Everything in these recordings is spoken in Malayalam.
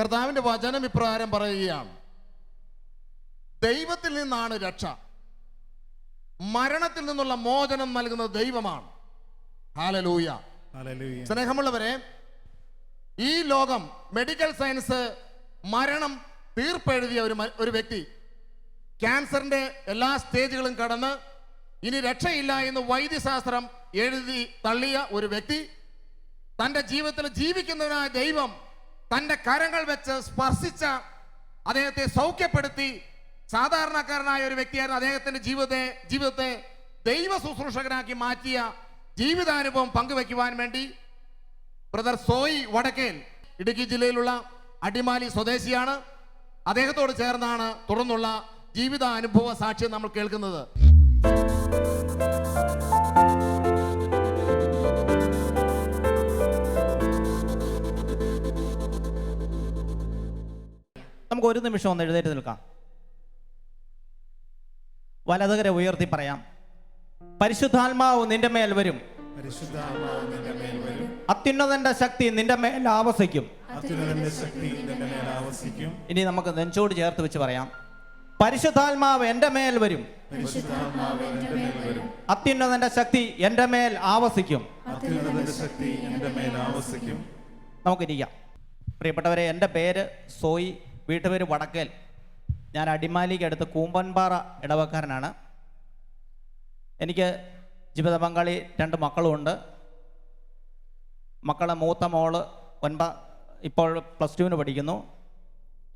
കർത്താവിൻ്റെ വചനം ഇപ്രകാരം പറയുകയാണ്, ദൈവത്തിൽ നിന്നാണ് രക്ഷ, മരണത്തിൽ നിന്നുള്ള മോചനം നൽകുന്നത് ദൈവമാണ്. ഹല്ലേലൂയ. സ്നേഹമുള്ളവരെ, ഈ ലോകം, മെഡിക്കൽ സയൻസ് മരണം തീർപ്പെഴുതിയ ഒരു വ്യക്തി, ക്യാൻസറിന്റെ എല്ലാ സ്റ്റേജുകളും കടന്ന് ഇനി രക്ഷയില്ല എന്ന് വൈദ്യശാസ്ത്രം എഴുതി തള്ളിയ ഒരു വ്യക്തി, തൻ്റെ ജീവിതത്തിൽ ജീവിക്കുന്നതിനായ ദൈവം തൻ്റെ കരങ്ങൾ വെച്ച് സ്പർശിച്ച അദ്ദേഹത്തെ സൗഖ്യപ്പെടുത്തി സാധാരണക്കാരനായ ഒരു വ്യക്തിയായിരുന്നു. അദ്ദേഹത്തിൻ്റെ ജീവിതത്തെ ദൈവ ശുശ്രൂഷകനാക്കി മാറ്റിയ ജീവിതാനുഭവം പങ്കുവയ്ക്കുവാൻ വേണ്ടി ബ്രദർ സോയി വടക്കേൽ, ഇടുക്കി ജില്ലയിലുള്ള അടിമാലി സ്വദേശിയാണ്. അദ്ദേഹത്തോട് ചേർന്നാണ് തുടർന്നുള്ള ജീവിത അനുഭവ സാക്ഷ്യം നമ്മൾ കേൾക്കുന്നത്. നമുക്ക് ഒരു നിമിഷം ഒന്ന് എഴുന്നേറ്റ് നിൽക്കാം. വലതുകര ഉയർത്തി പറയാം, പരിശുദ്ധാത്മാവ് നിന്റെ മേൽ വരും, അത്യുന്നതന്റെ ശക്തി നിന്റെ മേൽ ആവസിക്കും. ഇനി നമുക്ക് നെഞ്ചോട് ചേർത്ത് വെച്ച് പറയാം, പരിശുദ്ധാത്മാവ് എന്റെ മേൽ വരും, അത്യുന്നതന്റെ ശക്തി എന്റെ മേൽ ആവസിക്കും. നമുക്കിരിക്കാം. പ്രിയപ്പെട്ടവരെ, എൻ്റെ പേര് സോയി, വീട്ടുപേര് വടക്കേൽ. ഞാൻ അടിമാലിക്ക് അടുത്ത് കൂമ്പൻപാറ ഇടവക്കാരനാണ്. എനിക്ക് ജീവിത പങ്കാളി 2 മക്കളുമുണ്ട്. മക്കളെ മൂത്ത മോള് ഇപ്പോൾ +2 പഠിക്കുന്നു.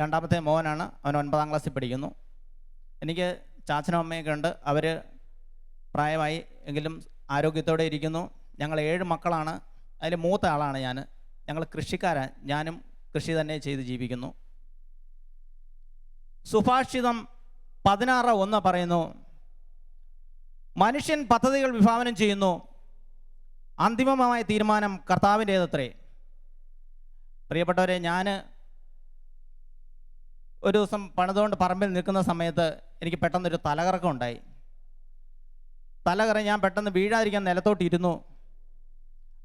രണ്ടാമത്തെ മോനാണ്, അവൻ 9ാം ക്ലാസ്സിൽ പഠിക്കുന്നു. എനിക്ക് ചാച്ചനും അമ്മയൊക്കെ ഉണ്ട്. അവർ പ്രായമായി എങ്കിലും ആരോഗ്യത്തോടെ ഇരിക്കുന്നു. ഞങ്ങൾ 7 മക്കളാണ്. അതിൽ മൂത്ത ആളാണ് ഞാൻ. ഞങ്ങൾ കൃഷിക്കാരാണ്. ഞാനും കൃഷി തന്നെ ചെയ്ത് ജീവിക്കുന്നു. സുഭാഷിതം 16:1 പറയുന്നു, മനുഷ്യൻ പദ്ധതികൾ വിഭാവനം ചെയ്യുന്നു, അന്തിമമായ തീരുമാനം കർത്താവിൻ്റേതത്രേ. പ്രിയപ്പെട്ടവരെ, ഞാൻ ഒരു ദിവസം പണിതുകൊണ്ട് പറമ്പിൽ നിൽക്കുന്ന സമയത്ത് എനിക്ക് പെട്ടെന്നൊരു തലകറക്കം ഉണ്ടായി. ഞാൻ പെട്ടെന്ന് വീഴാതിരിക്കാൻ നിലത്തോട്ടിരുന്നു.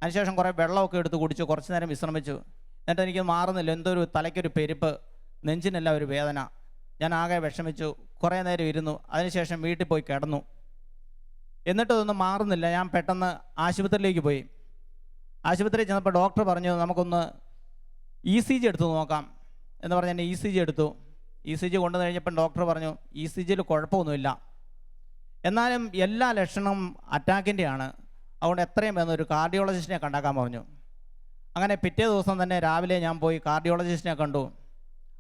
അതിനുശേഷം കുറേ വെള്ളമൊക്കെ എടുത്ത് കുടിച്ചു, കുറച്ച് നേരം വിശ്രമിച്ചു. എന്നിട്ട് എനിക്ക് മാറുന്നില്ല, എന്തൊരു തലയ്ക്കൊരു പെരുപ്പ്, നെഞ്ചിനെല്ലാം ഒരു വേദന. ഞാൻ ആകെ വിഷമിച്ചു, കുറേ നേരം ഇരുന്നു. അതിനുശേഷം വീട്ടിൽ പോയി കിടന്നു. എന്നിട്ടതൊന്നും മാറുന്നില്ല. ഞാൻ പെട്ടെന്ന് ആശുപത്രിയിലേക്ക് പോയി. ആശുപത്രിയിൽ ചെന്നപ്പോൾ ഡോക്ടർ പറഞ്ഞു, നമുക്കൊന്ന് ECG എടുത്ത് നോക്കാം എന്ന് പറഞ്ഞ് എന്നെ ECG എടുത്തു. ECG കൊണ്ടുവന്ന് കഴിഞ്ഞപ്പോൾ ഡോക്ടർ പറഞ്ഞു, ECGയിൽ കുഴപ്പമൊന്നുമില്ല, എന്നാലും എല്ലാ ലക്ഷണവും അറ്റാക്കിൻ്റെയാണ്, അതുകൊണ്ട് എത്രയും വേണം ഒരു കാർഡിയോളജിസ്റ്റിനെ കണ്ടാക്കാൻ പറഞ്ഞു. അങ്ങനെ പിറ്റേ ദിവസം തന്നെ രാവിലെ ഞാൻ പോയി കാർഡിയോളജിസ്റ്റിനെ കണ്ടു.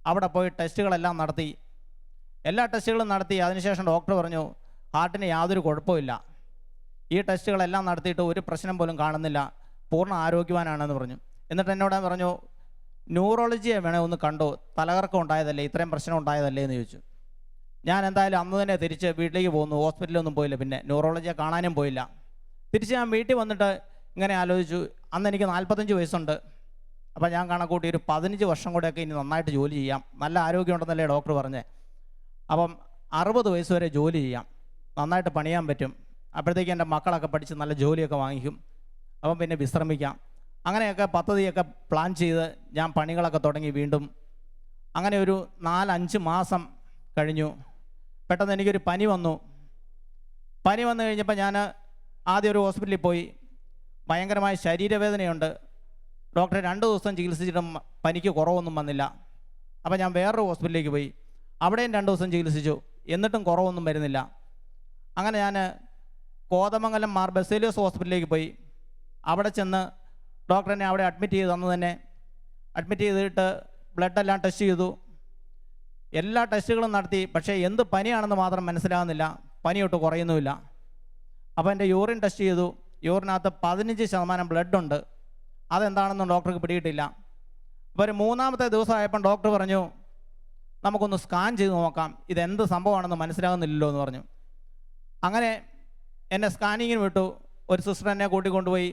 അവിടെ പോയി ടെസ്റ്റുകളെല്ലാം നടത്തി. എല്ലാ ടെസ്റ്റുകളും നടത്തി. അതിനുശേഷം ഡോക്ടർ പറഞ്ഞു, ഹാർട്ടിന് യാതൊരു കുഴപ്പമില്ല, ഈ ടെസ്റ്റുകളെല്ലാം നടത്തിയിട്ട് ഒരു പ്രശ്നം പോലും കാണുന്നില്ല, പൂർണ്ണ ആരോഗ്യവാനാണെന്ന് പറഞ്ഞു. എന്നിട്ട് എന്നോട് പറഞ്ഞു, ന്യൂറോളജിയെ വേണേൽ ഒന്ന് കണ്ടു, തലകറക്കം ഉണ്ടായതല്ലേ, ഇത്രയും പ്രശ്നം ഉണ്ടായതല്ലേ എന്ന് ചോദിച്ചു. ഞാൻ എന്തായാലും അന്ന് തന്നെ തിരിച്ച് വീട്ടിലേക്ക് പോന്നു. ഹോസ്പിറ്റലൊന്നും പോയില്ല, പിന്നെ ന്യൂറോളജിയെ കാണാനും പോയില്ല. തിരിച്ച് ഞാൻ വീട്ടിൽ വന്നിട്ട് ഇങ്ങനെ ആലോചിച്ചു, അന്ന് എനിക്ക് 45 വയസ്സുണ്ട്. അപ്പം ഞാൻ കണക്കൂട്ടി ഒരു 15 വർഷം കൂടെയൊക്കെ ഇനി നന്നായിട്ട് ജോലി ചെയ്യാം, നല്ല ആരോഗ്യമുണ്ടെന്നല്ലേ ഡോക്ടർ പറഞ്ഞേ. അപ്പം 60 വയസ്സ് വരെ ജോലി ചെയ്യാം, നന്നായിട്ട് പണിയാൻ പറ്റും. അപ്പോഴത്തേക്ക് എൻ്റെ മക്കളൊക്കെ പഠിച്ച് നല്ല ജോലിയൊക്കെ വാങ്ങിക്കും. അപ്പം പിന്നെ വിശ്രമിക്കാം. അങ്ങനെയൊക്കെ പദ്ധതിയൊക്കെ പ്ലാൻ ചെയ്ത് ഞാൻ പണികളൊക്കെ തുടങ്ങി വീണ്ടും. അങ്ങനെ ഒരു 4-5 മാസം കഴിഞ്ഞു. പെട്ടെന്ന് എനിക്കൊരു പനി വന്നു. പനി വന്നു കഴിഞ്ഞപ്പോൾ ഞാൻ ആദ്യം ഒരു ഹോസ്പിറ്റലിൽ പോയി. ഭയങ്കരമായ ശരീരവേദനയുണ്ട്. ഡോക്ടറെ 2 ദിവസം ചികിത്സിച്ചിട്ടും പനിക്ക് കുറവൊന്നും വന്നില്ല. അപ്പോൾ ഞാൻ വേറൊരു ഹോസ്പിറ്റലിലേക്ക് പോയി. അവിടെയും 2 ദിവസം ചികിത്സിച്ചു, എന്നിട്ടും കുറവൊന്നും വരുന്നില്ല. അങ്ങനെ ഞാൻ കോതമംഗലം മാർ ബസേലിയോസ് ഹോസ്പിറ്റലിലേക്ക് പോയി. അവിടെ ചെന്ന് ഡോക്ടറിനെ അവിടെ അഡ്മിറ്റ് ചെയ്ത് അന്ന് തന്നെ അഡ്മിറ്റ് ചെയ്തിട്ട് ബ്ലഡെല്ലാം ടെസ്റ്റ് ചെയ്തു. എല്ലാ ടെസ്റ്റുകളും നടത്തി. പക്ഷേ എന്ത് പനിയാണെന്ന് മാത്രം മനസ്സിലാകുന്നില്ല, പനിയൊട്ട് കുറയുന്നുമില്ല. അപ്പോൾ എൻ്റെ യൂറിൻ ടെസ്റ്റ് ചെയ്തു. യൂറിനകത്ത് 15% ബ്ലഡുണ്ട്. അതെന്താണെന്നും ഡോക്ടർക്ക് പിടിയിട്ടില്ല. അപ്പോൾ ഒരു 3ാമത്തെ ദിവസമായപ്പം ഡോക്ടർ പറഞ്ഞു, നമുക്കൊന്ന് സ്കാൻ ചെയ്ത് നോക്കാം, ഇതെന്ത് സംഭവമാണെന്ന് മനസ്സിലാകുന്നില്ലല്ലോ എന്ന് പറഞ്ഞു. അങ്ങനെ എന്നെ സ്കാനിങ്ങിന് വിട്ടു. ഒരു സിസ്റ്റർ എന്നെ കൂട്ടിക്കൊണ്ടുപോയി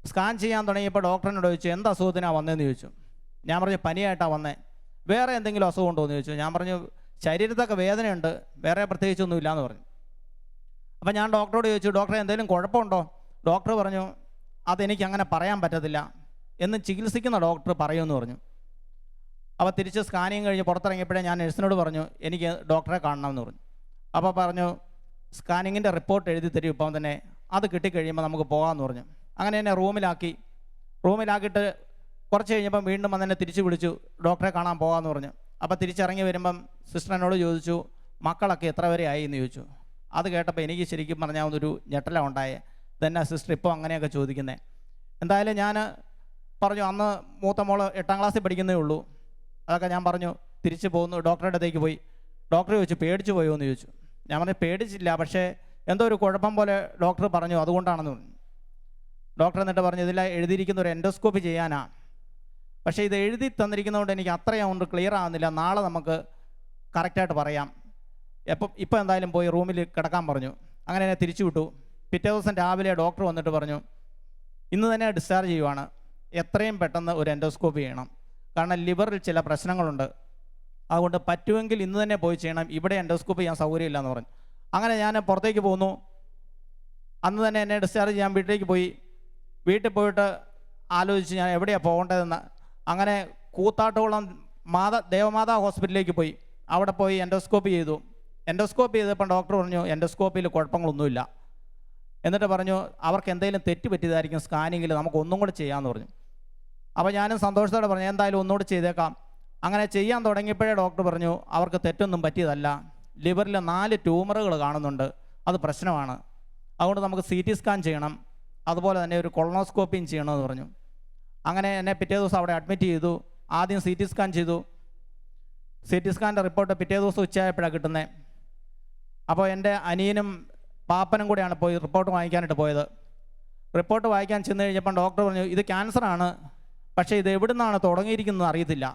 സ്കാൻ ചെയ്യാൻ തുടങ്ങിയപ്പോൾ ഡോക്ടറിനോട് ചോദിച്ചു, എന്ത് അസുഖത്തിനാണ് വന്നതെന്ന് ചോദിച്ചു. ഞാൻ പറഞ്ഞു, പനിയായിട്ടാണ് വന്നേ. വേറെ എന്തെങ്കിലും അസുഖം ഉണ്ടോ എന്ന് ചോദിച്ചു. ഞാൻ പറഞ്ഞു, ശരീരത്തൊക്കെ വേദനയുണ്ട്, വേറെ പ്രത്യേകിച്ചൊന്നുമില്ല എന്ന് പറഞ്ഞു. അപ്പം ഞാൻ ഡോക്ടറോട് ചോദിച്ചു, ഡോക്ടറെ എന്തെങ്കിലും കുഴപ്പമുണ്ടോ? ഡോക്ടർ പറഞ്ഞു, അതെനിക്ക് അങ്ങനെ പറയാൻ പറ്റത്തില്ല, എന്ന് ചികിത്സിക്കുന്ന ഡോക്ടർ പറയുമെന്ന് പറഞ്ഞു. അപ്പോൾ തിരിച്ച് സ്കാനിങ് കഴിഞ്ഞ് പുറത്തിറങ്ങിയപ്പോഴേ ഞാൻ നഴ്സിനോട് പറഞ്ഞു എനിക്ക് ഡോക്ടറെ കാണണമെന്ന് പറഞ്ഞു. അപ്പോൾ പറഞ്ഞു സ്കാനിങ്ങിൻ്റെ റിപ്പോർട്ട് എഴുതി തരും ഇപ്പം തന്നെ, അത് കിട്ടിക്കഴിയുമ്പോൾ നമുക്ക് പോകാമെന്ന് പറഞ്ഞു. അങ്ങനെ എന്നെ റൂമിലാക്കിയിട്ട് കുറച്ച് കഴിഞ്ഞപ്പം വീണ്ടും വന്ന് എന്നെ തിരിച്ച് വിളിച്ചു, ഡോക്ടറെ കാണാൻ പോകാമെന്ന് പറഞ്ഞു. അപ്പോൾ തിരിച്ചിറങ്ങി വരുമ്പം സിസ്റ്റർ എന്നോട് ചോദിച്ചു മക്കളൊക്കെ എത്ര വരെ ആയി എന്ന് ചോദിച്ചു. അത് കേട്ടപ്പോൾ എനിക്ക് ശരിക്കും പറഞ്ഞാൽ ഒരു ഞെട്ടലാണ് ഉണ്ടായേ. ഇതെന്നാ സിസ്റ്റർ ഇപ്പോൾ അങ്ങനെയൊക്കെ ചോദിക്കുന്നത്. എന്തായാലും ഞാൻ പറഞ്ഞു അന്ന് മൂത്ത മോള് 8ാം ക്ലാസ്സിൽ പഠിക്കുന്നേ ഉള്ളൂ. അതൊക്കെ ഞാൻ പറഞ്ഞു തിരിച്ച് പോകുന്നു. ഡോക്ടറുടെ അടുത്തേക്ക് പോയി. ഡോക്ടർ ചോദിച്ചു പേടിച്ച് പോയോ എന്ന് ചോദിച്ചു. ഞാൻ പറഞ്ഞു പേടിച്ചില്ല, പക്ഷേ എന്തോ ഒരു കുഴപ്പം പോലെ ഡോക്ടർ പറഞ്ഞു, അതുകൊണ്ടാണെന്ന് പറഞ്ഞു. ഡോക്ടർ എന്നിട്ട് പറഞ്ഞു ഇതിൽ എഴുതിയിരിക്കുന്ന ഒരു എൻഡോസ്കോപ്പി ചെയ്യാനാണ്, പക്ഷേ ഇത് എഴുതി തന്നിരിക്കുന്നതുകൊണ്ട് എനിക്ക് അത്രയും കൊണ്ട് ക്ലിയർ ആകുന്നില്ല, നാളെ നമുക്ക് കറക്റ്റായിട്ട് പറയാം, ഇപ്പം എന്തായാലും പോയി റൂമിൽ കിടക്കാൻ പറഞ്ഞു. അങ്ങനെ എന്നെ തിരിച്ചു വിട്ടു. പിറ്റേ ദിവസം രാവിലെ ഡോക്ടർ വന്നിട്ട് പറഞ്ഞു ഇന്ന് തന്നെ ഡിസ്ചാർജ് ചെയ്യുവാണ്, എത്രയും പെട്ടെന്ന് ഒരു എൻഡോസ്കോപ്പി ചെയ്യണം, കാരണം ലിവറിൽ ചില പ്രശ്നങ്ങളുണ്ട്, അതുകൊണ്ട് പറ്റുമെങ്കിൽ ഇന്ന് തന്നെ പോയി ചെയ്യണം, ഇവിടെ എൻഡോസ്കോപ്പി ചെയ്യാൻ സൗകര്യമില്ല എന്ന് പറഞ്ഞു. അങ്ങനെ ഞാൻ പുറത്തേക്ക് പോന്നു. അന്ന് തന്നെ എന്നെ ഡിസ്ചാർജ് ചെയ്യാൻ വീട്ടിലേക്ക് പോയി. വീട്ടിൽ പോയിട്ട് ആലോചിച്ച് ഞാൻ എവിടെയാണ് പോകേണ്ടതെന്ന്. അങ്ങനെ കൂത്താട്ടുകുളം ദേവമാതാ ഹോസ്പിറ്റലിലേക്ക് പോയി. അവിടെ പോയി എൻഡോസ്കോപ്പി ചെയ്തു. എൻഡോസ്കോപ്പി ചെയ്തപ്പോൾ ഡോക്ടർ പറഞ്ഞു എൻഡോസ്കോപ്പിയിൽ കുഴപ്പങ്ങളൊന്നുമില്ല. എന്നിട്ട് പറഞ്ഞു അവർക്ക് എന്തെങ്കിലും തെറ്റ് പറ്റിയതായിരിക്കും സ്കാനിങ്ങിൽ, നമുക്ക് ഒന്നും കൂടെ ചെയ്യാമെന്ന് പറഞ്ഞു. അപ്പോൾ ഞാനും സന്തോഷത്തോടെ പറഞ്ഞു എന്തായാലും ഒന്നുകൂടെ ചെയ്തേക്കാം. അങ്ങനെ ചെയ്യാൻ തുടങ്ങിയപ്പോഴേ ഡോക്ടർ പറഞ്ഞു അവർക്ക് തെറ്റൊന്നും പറ്റിയതല്ല, ലിവറിൽ 4 ട്യൂമറുകൾ കാണുന്നുണ്ട്, അത് പ്രശ്നമാണ്, അതുകൊണ്ട് നമുക്ക് CT സ്കാൻ ചെയ്യണം, അതുപോലെ തന്നെ ഒരു കൊളോണോസ്കോപ്പിയും ചെയ്യണമെന്ന് പറഞ്ഞു. അങ്ങനെ എന്നെ പിറ്റേ ദിവസം അവിടെ അഡ്മിറ്റ് ചെയ്തു. ആദ്യം CT സ്കാൻ ചെയ്തു. CT സ്കാൻ്റെ റിപ്പോർട്ട് പിറ്റേ ദിവസം ഉച്ചയായപ്പോഴാണ് കിട്ടുന്നത്. അപ്പോൾ എൻ്റെ അനിയനും പാപ്പനും കൂടെയാണ് പോയി റിപ്പോർട്ട് വാങ്ങിക്കാനായിട്ട് പോയത്. റിപ്പോർട്ട് വായിക്കാൻ ചെന്ന് കഴിഞ്ഞപ്പോൾ ഡോക്ടർ പറഞ്ഞു ഇത് ക്യാൻസറാണ്, പക്ഷേ ഇത് എവിടെ നിന്നാണ് തുടങ്ങിയിരിക്കുന്നത് അറിയത്തില്ല.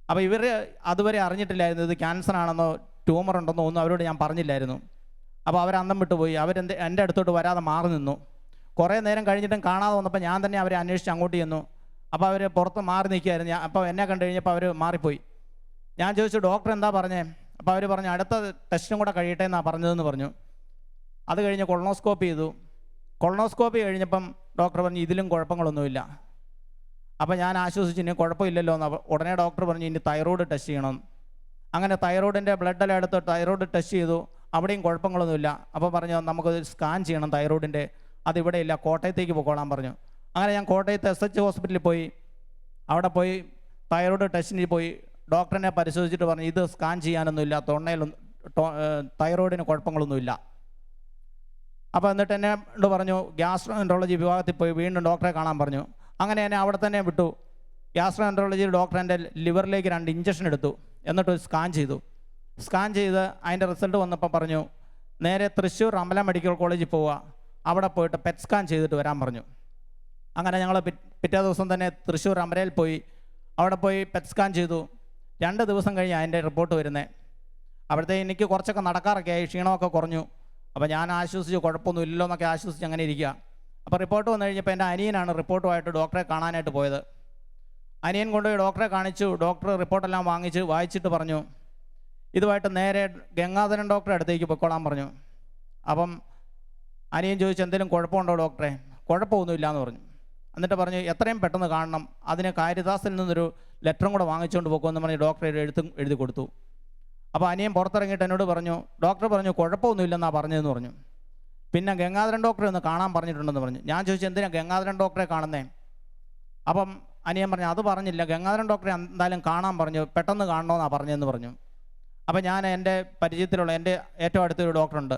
അപ്പോൾ ഇവർ അതുവരെ അറിഞ്ഞിട്ടില്ലായിരുന്നു ഇത് ക്യാൻസറാണെന്നോ ട്യൂമർ ഉണ്ടെന്നോ ഒന്നും അവരോട് ഞാൻ പറഞ്ഞില്ലായിരുന്നു. അപ്പോൾ അവരന്തം വിട്ടുപോയി. എൻ്റെ അടുത്തോട്ട് വരാതെ മാറി നിന്നു. കുറേ നേരം കഴിഞ്ഞിട്ടും കാണാതെ വന്നപ്പോൾ ഞാൻ തന്നെ അവരെ അന്വേഷിച്ച് അങ്ങോട്ട് ചെന്നു. അപ്പോൾ അവർ പുറത്ത് മാറി നിൽക്കുകയായിരുന്നു. അപ്പോൾ എന്നെ കണ്ടു കഴിഞ്ഞപ്പോൾ അവർ മാറിപ്പോയി. ഞാൻ ചോദിച്ചു ഡോക്ടർ എന്താ പറഞ്ഞേ? അപ്പോൾ അവർ പറഞ്ഞു അടുത്ത ടെസ്റ്റും കൂടെ കഴിയട്ടെ എന്നാണ് പറഞ്ഞതെന്ന് പറഞ്ഞു. അത് കഴിഞ്ഞ് കൊളോണോസ്കോപ്പി ചെയ്തു. കൊളോണോസ്കോപ്പി കഴിഞ്ഞപ്പം ഡോക്ടർ പറഞ്ഞു ഇതിലും കുഴപ്പങ്ങളൊന്നുമില്ല. അപ്പോൾ ഞാൻ ആശ്വസിച്ചു ഇനി കുഴപ്പമില്ലല്ലോ എന്ന്. ഉടനെ ഡോക്ടർ പറഞ്ഞു ഇനി തൈറോയ്ഡ് ടെസ്റ്റ് ചെയ്യണം. അങ്ങനെ തൈറോയ്ഡിൻ്റെ ബ്ലഡെല്ലാം എടുത്ത് തൈറോയ്ഡ് ടെസ്റ്റ് ചെയ്തു. അവിടെയും കുഴപ്പങ്ങളൊന്നുമില്ല. അപ്പോൾ പറഞ്ഞു നമുക്ക് സ്കാൻ ചെയ്യണം തൈറോയ്ഡിൻ്റെ, അതിവിടെ ഇല്ല, കോട്ടയത്തേക്ക് പോയിക്കോളാൻ പറഞ്ഞു. അങ്ങനെ ഞാൻ കോട്ടയത്ത് SH ഹോസ്പിറ്റലിൽ പോയി. അവിടെ പോയി തൈറോയ്ഡ് ടെസ്റ്റിന് പോയി. ഡോക്ടറിനെ പരിശോധിച്ചിട്ട് പറഞ്ഞു ഇത് സ്കാൻ ചെയ്യാനൊന്നുമില്ല, തൊണ്ടയിലൊന്നും തൈറോയ്ഡിന് കുഴപ്പങ്ങളൊന്നുമില്ല. അപ്പോൾ എന്നിട്ട് എന്നോട് പറഞ്ഞു ഗ്യാസ്ട്രോഎൻട്രോളജി വിഭാഗത്തിൽ പോയി വീണ്ടും ഡോക്ടറെ കാണാൻ പറഞ്ഞു. അങ്ങനെ എന്നെ അവിടെ തന്നെ വിട്ടു. ഗ്യാസ്ട്രോഎൻട്രോളജി ഡോക്ടർ എൻ്റെ ലിവറിലേക്ക് 2 ഇഞ്ചക്ഷൻ എടുത്തു. എന്നിട്ട് സ്കാൻ ചെയ്തു. സ്കാൻ ചെയ്ത് അതിൻ്റെ റിസൾട്ട് വന്നപ്പോൾ പറഞ്ഞു നേരെ തൃശ്ശൂർ അമല മെഡിക്കൽ കോളേജിൽ പോവുക, അവിടെ പോയിട്ട് പെറ്റ് സ്കാൻ ചെയ്തിട്ട് വരാൻ പറഞ്ഞു. അങ്ങനെ ഞങ്ങൾ പിറ്റേ ദിവസം തന്നെ തൃശ്ശൂർ അമലയിൽ പോയി. അവിടെ പോയി പെറ്റ് സ്കാൻ ചെയ്തു. 2 ദിവസം കഴിഞ്ഞ് അതിൻ്റെ റിപ്പോർട്ട് വരുന്നത്. അവിടുത്തെ എനിക്ക് കുറച്ചൊക്കെ നടക്കാറൊക്കെ ആയി, ക്ഷീണമൊക്കെ കുറഞ്ഞു. അപ്പോൾ ഞാൻ ആശ്വസിച്ച് കുഴപ്പമൊന്നും ഇല്ലല്ലോ എന്നൊക്കെ ആശ്വസിച്ച് അങ്ങനെ ഇരിക്കുക. അപ്പോൾ റിപ്പോർട്ട് വന്നു കഴിഞ്ഞപ്പോൾ എൻ്റെ അനിയനാണ് റിപ്പോർട്ടുമായിട്ട് ഡോക്ടറെ കാണാനായിട്ട് പോയത്. അനിയൻ കൊണ്ടുപോയി ഡോക്ടറെ കാണിച്ചു. ഡോക്ടർ റിപ്പോർട്ടെല്ലാം വായിച്ചിട്ട് പറഞ്ഞു ഇതുമായിട്ട് നേരെ ഗംഗാധരൻ ഡോക്ടറെ അടുത്തേക്ക് പൊയ്ക്കോളാൻ പറഞ്ഞു. അപ്പം അനിയൻ ചോദിച്ചു എന്തെങ്കിലും കുഴപ്പമുണ്ടോ ഡോക്ടറെ? കുഴപ്പമൊന്നുമില്ല എന്ന് പറഞ്ഞു. എന്നിട്ട് പറഞ്ഞു എത്രയും പെട്ടെന്ന് കാണണം, അതിന് കാരിദാസിൽ നിന്നൊരു ലെറ്ററും കൂടെ വാങ്ങിച്ചുകൊണ്ട് പോകുമെന്ന് പറഞ്ഞ് ഡോക്ടർ എഴുതി കൊടുത്തു. അപ്പോൾ അനിയൻ പുറത്തിറങ്ങിയിട്ട് എന്നോട് പറഞ്ഞു ഡോക്ടർ പറഞ്ഞു കുഴപ്പമൊന്നുമില്ലെന്നാണ് പറഞ്ഞതെന്ന് പറഞ്ഞു. പിന്നെ ഗംഗാധരൻ ഡോക്ടറെ ഒന്ന് കാണാൻ പറഞ്ഞിട്ടുണ്ടെന്ന് പറഞ്ഞു. ഞാൻ ചോദിച്ചു എന്തിനാണ് ഗംഗാധരൻ ഡോക്ടറെ കാണുന്നേ? അപ്പം അനിയൻ പറഞ്ഞു അത് പറഞ്ഞില്ല, ഗംഗാധരൻ ഡോക്ടറെ എന്തായാലും കാണാൻ പറഞ്ഞു, പെട്ടെന്ന് കാണണമെന്നാണ് പറഞ്ഞതെന്ന് പറഞ്ഞു. അപ്പം ഞാൻ എൻ്റെ പരിചയത്തിലുള്ള എൻ്റെ ഏറ്റവും അടുത്തൊരു ഡോക്ടറുണ്ട്,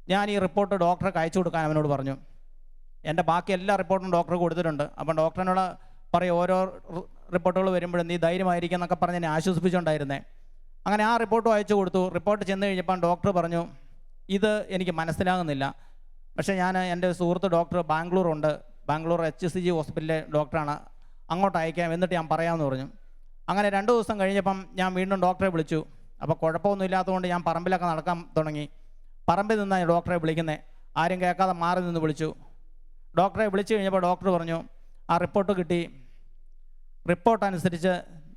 ഞാൻ ഈ റിപ്പോർട്ട് ഡോക്ടർക്ക് അയച്ചു കൊടുക്കാൻ അവനോട് പറഞ്ഞു. എൻ്റെ ബാക്കി എല്ലാ റിപ്പോർട്ടും ഡോക്ടർക്ക് കൊടുത്തിട്ടുണ്ട്. അപ്പം ഡോക്ടറിനോട് പറയും ഓരോ റിപ്പോർട്ടുകൾ വരുമ്പോഴും നീ ധൈര്യമായിരിക്കും എന്നൊക്കെ പറഞ്ഞ് എന്നെ ആശ്വസിപ്പിച്ചുകൊണ്ടായിരുന്നേ. അങ്ങനെ ആ റിപ്പോർട്ടും അയച്ചു കൊടുത്തു. റിപ്പോർട്ട് ചെന്ന് കഴിഞ്ഞപ്പം ഡോക്ടർ പറഞ്ഞു ഇത് എനിക്ക് മനസ്സിലാകുന്നില്ല, പക്ഷേ ഞാൻ എൻ്റെ സുഹൃത്ത് ഡോക്ടർ ബാംഗ്ലൂർ HCG ഹോസ്പിറ്റലിലെ ഡോക്ടറാണ്, അങ്ങോട്ട് അയക്കാം, എന്നിട്ട് ഞാൻ പറയാമെന്ന് പറഞ്ഞു. അങ്ങനെ 2 ദിവസം കഴിഞ്ഞപ്പം ഞാൻ വീണ്ടും ഡോക്ടറെ വിളിച്ചു. അപ്പോൾ കുഴപ്പമൊന്നും ഇല്ലാത്തതുകൊണ്ട് ഞാൻ പറമ്പിലൊക്കെ നടക്കാൻ തുടങ്ങി. പറമ്പിൽ നിന്നാണ് ഡോക്ടറെ വിളിക്കുന്നത്. ആരും കേൾക്കാതെ മാറി നിന്ന് വിളിച്ചു. ഡോക്ടറെ വിളിച്ചു കഴിഞ്ഞപ്പോൾ ഡോക്ടർ പറഞ്ഞു ആ റിപ്പോർട്ട് കിട്ടി, റിപ്പോർട്ട് അനുസരിച്ച്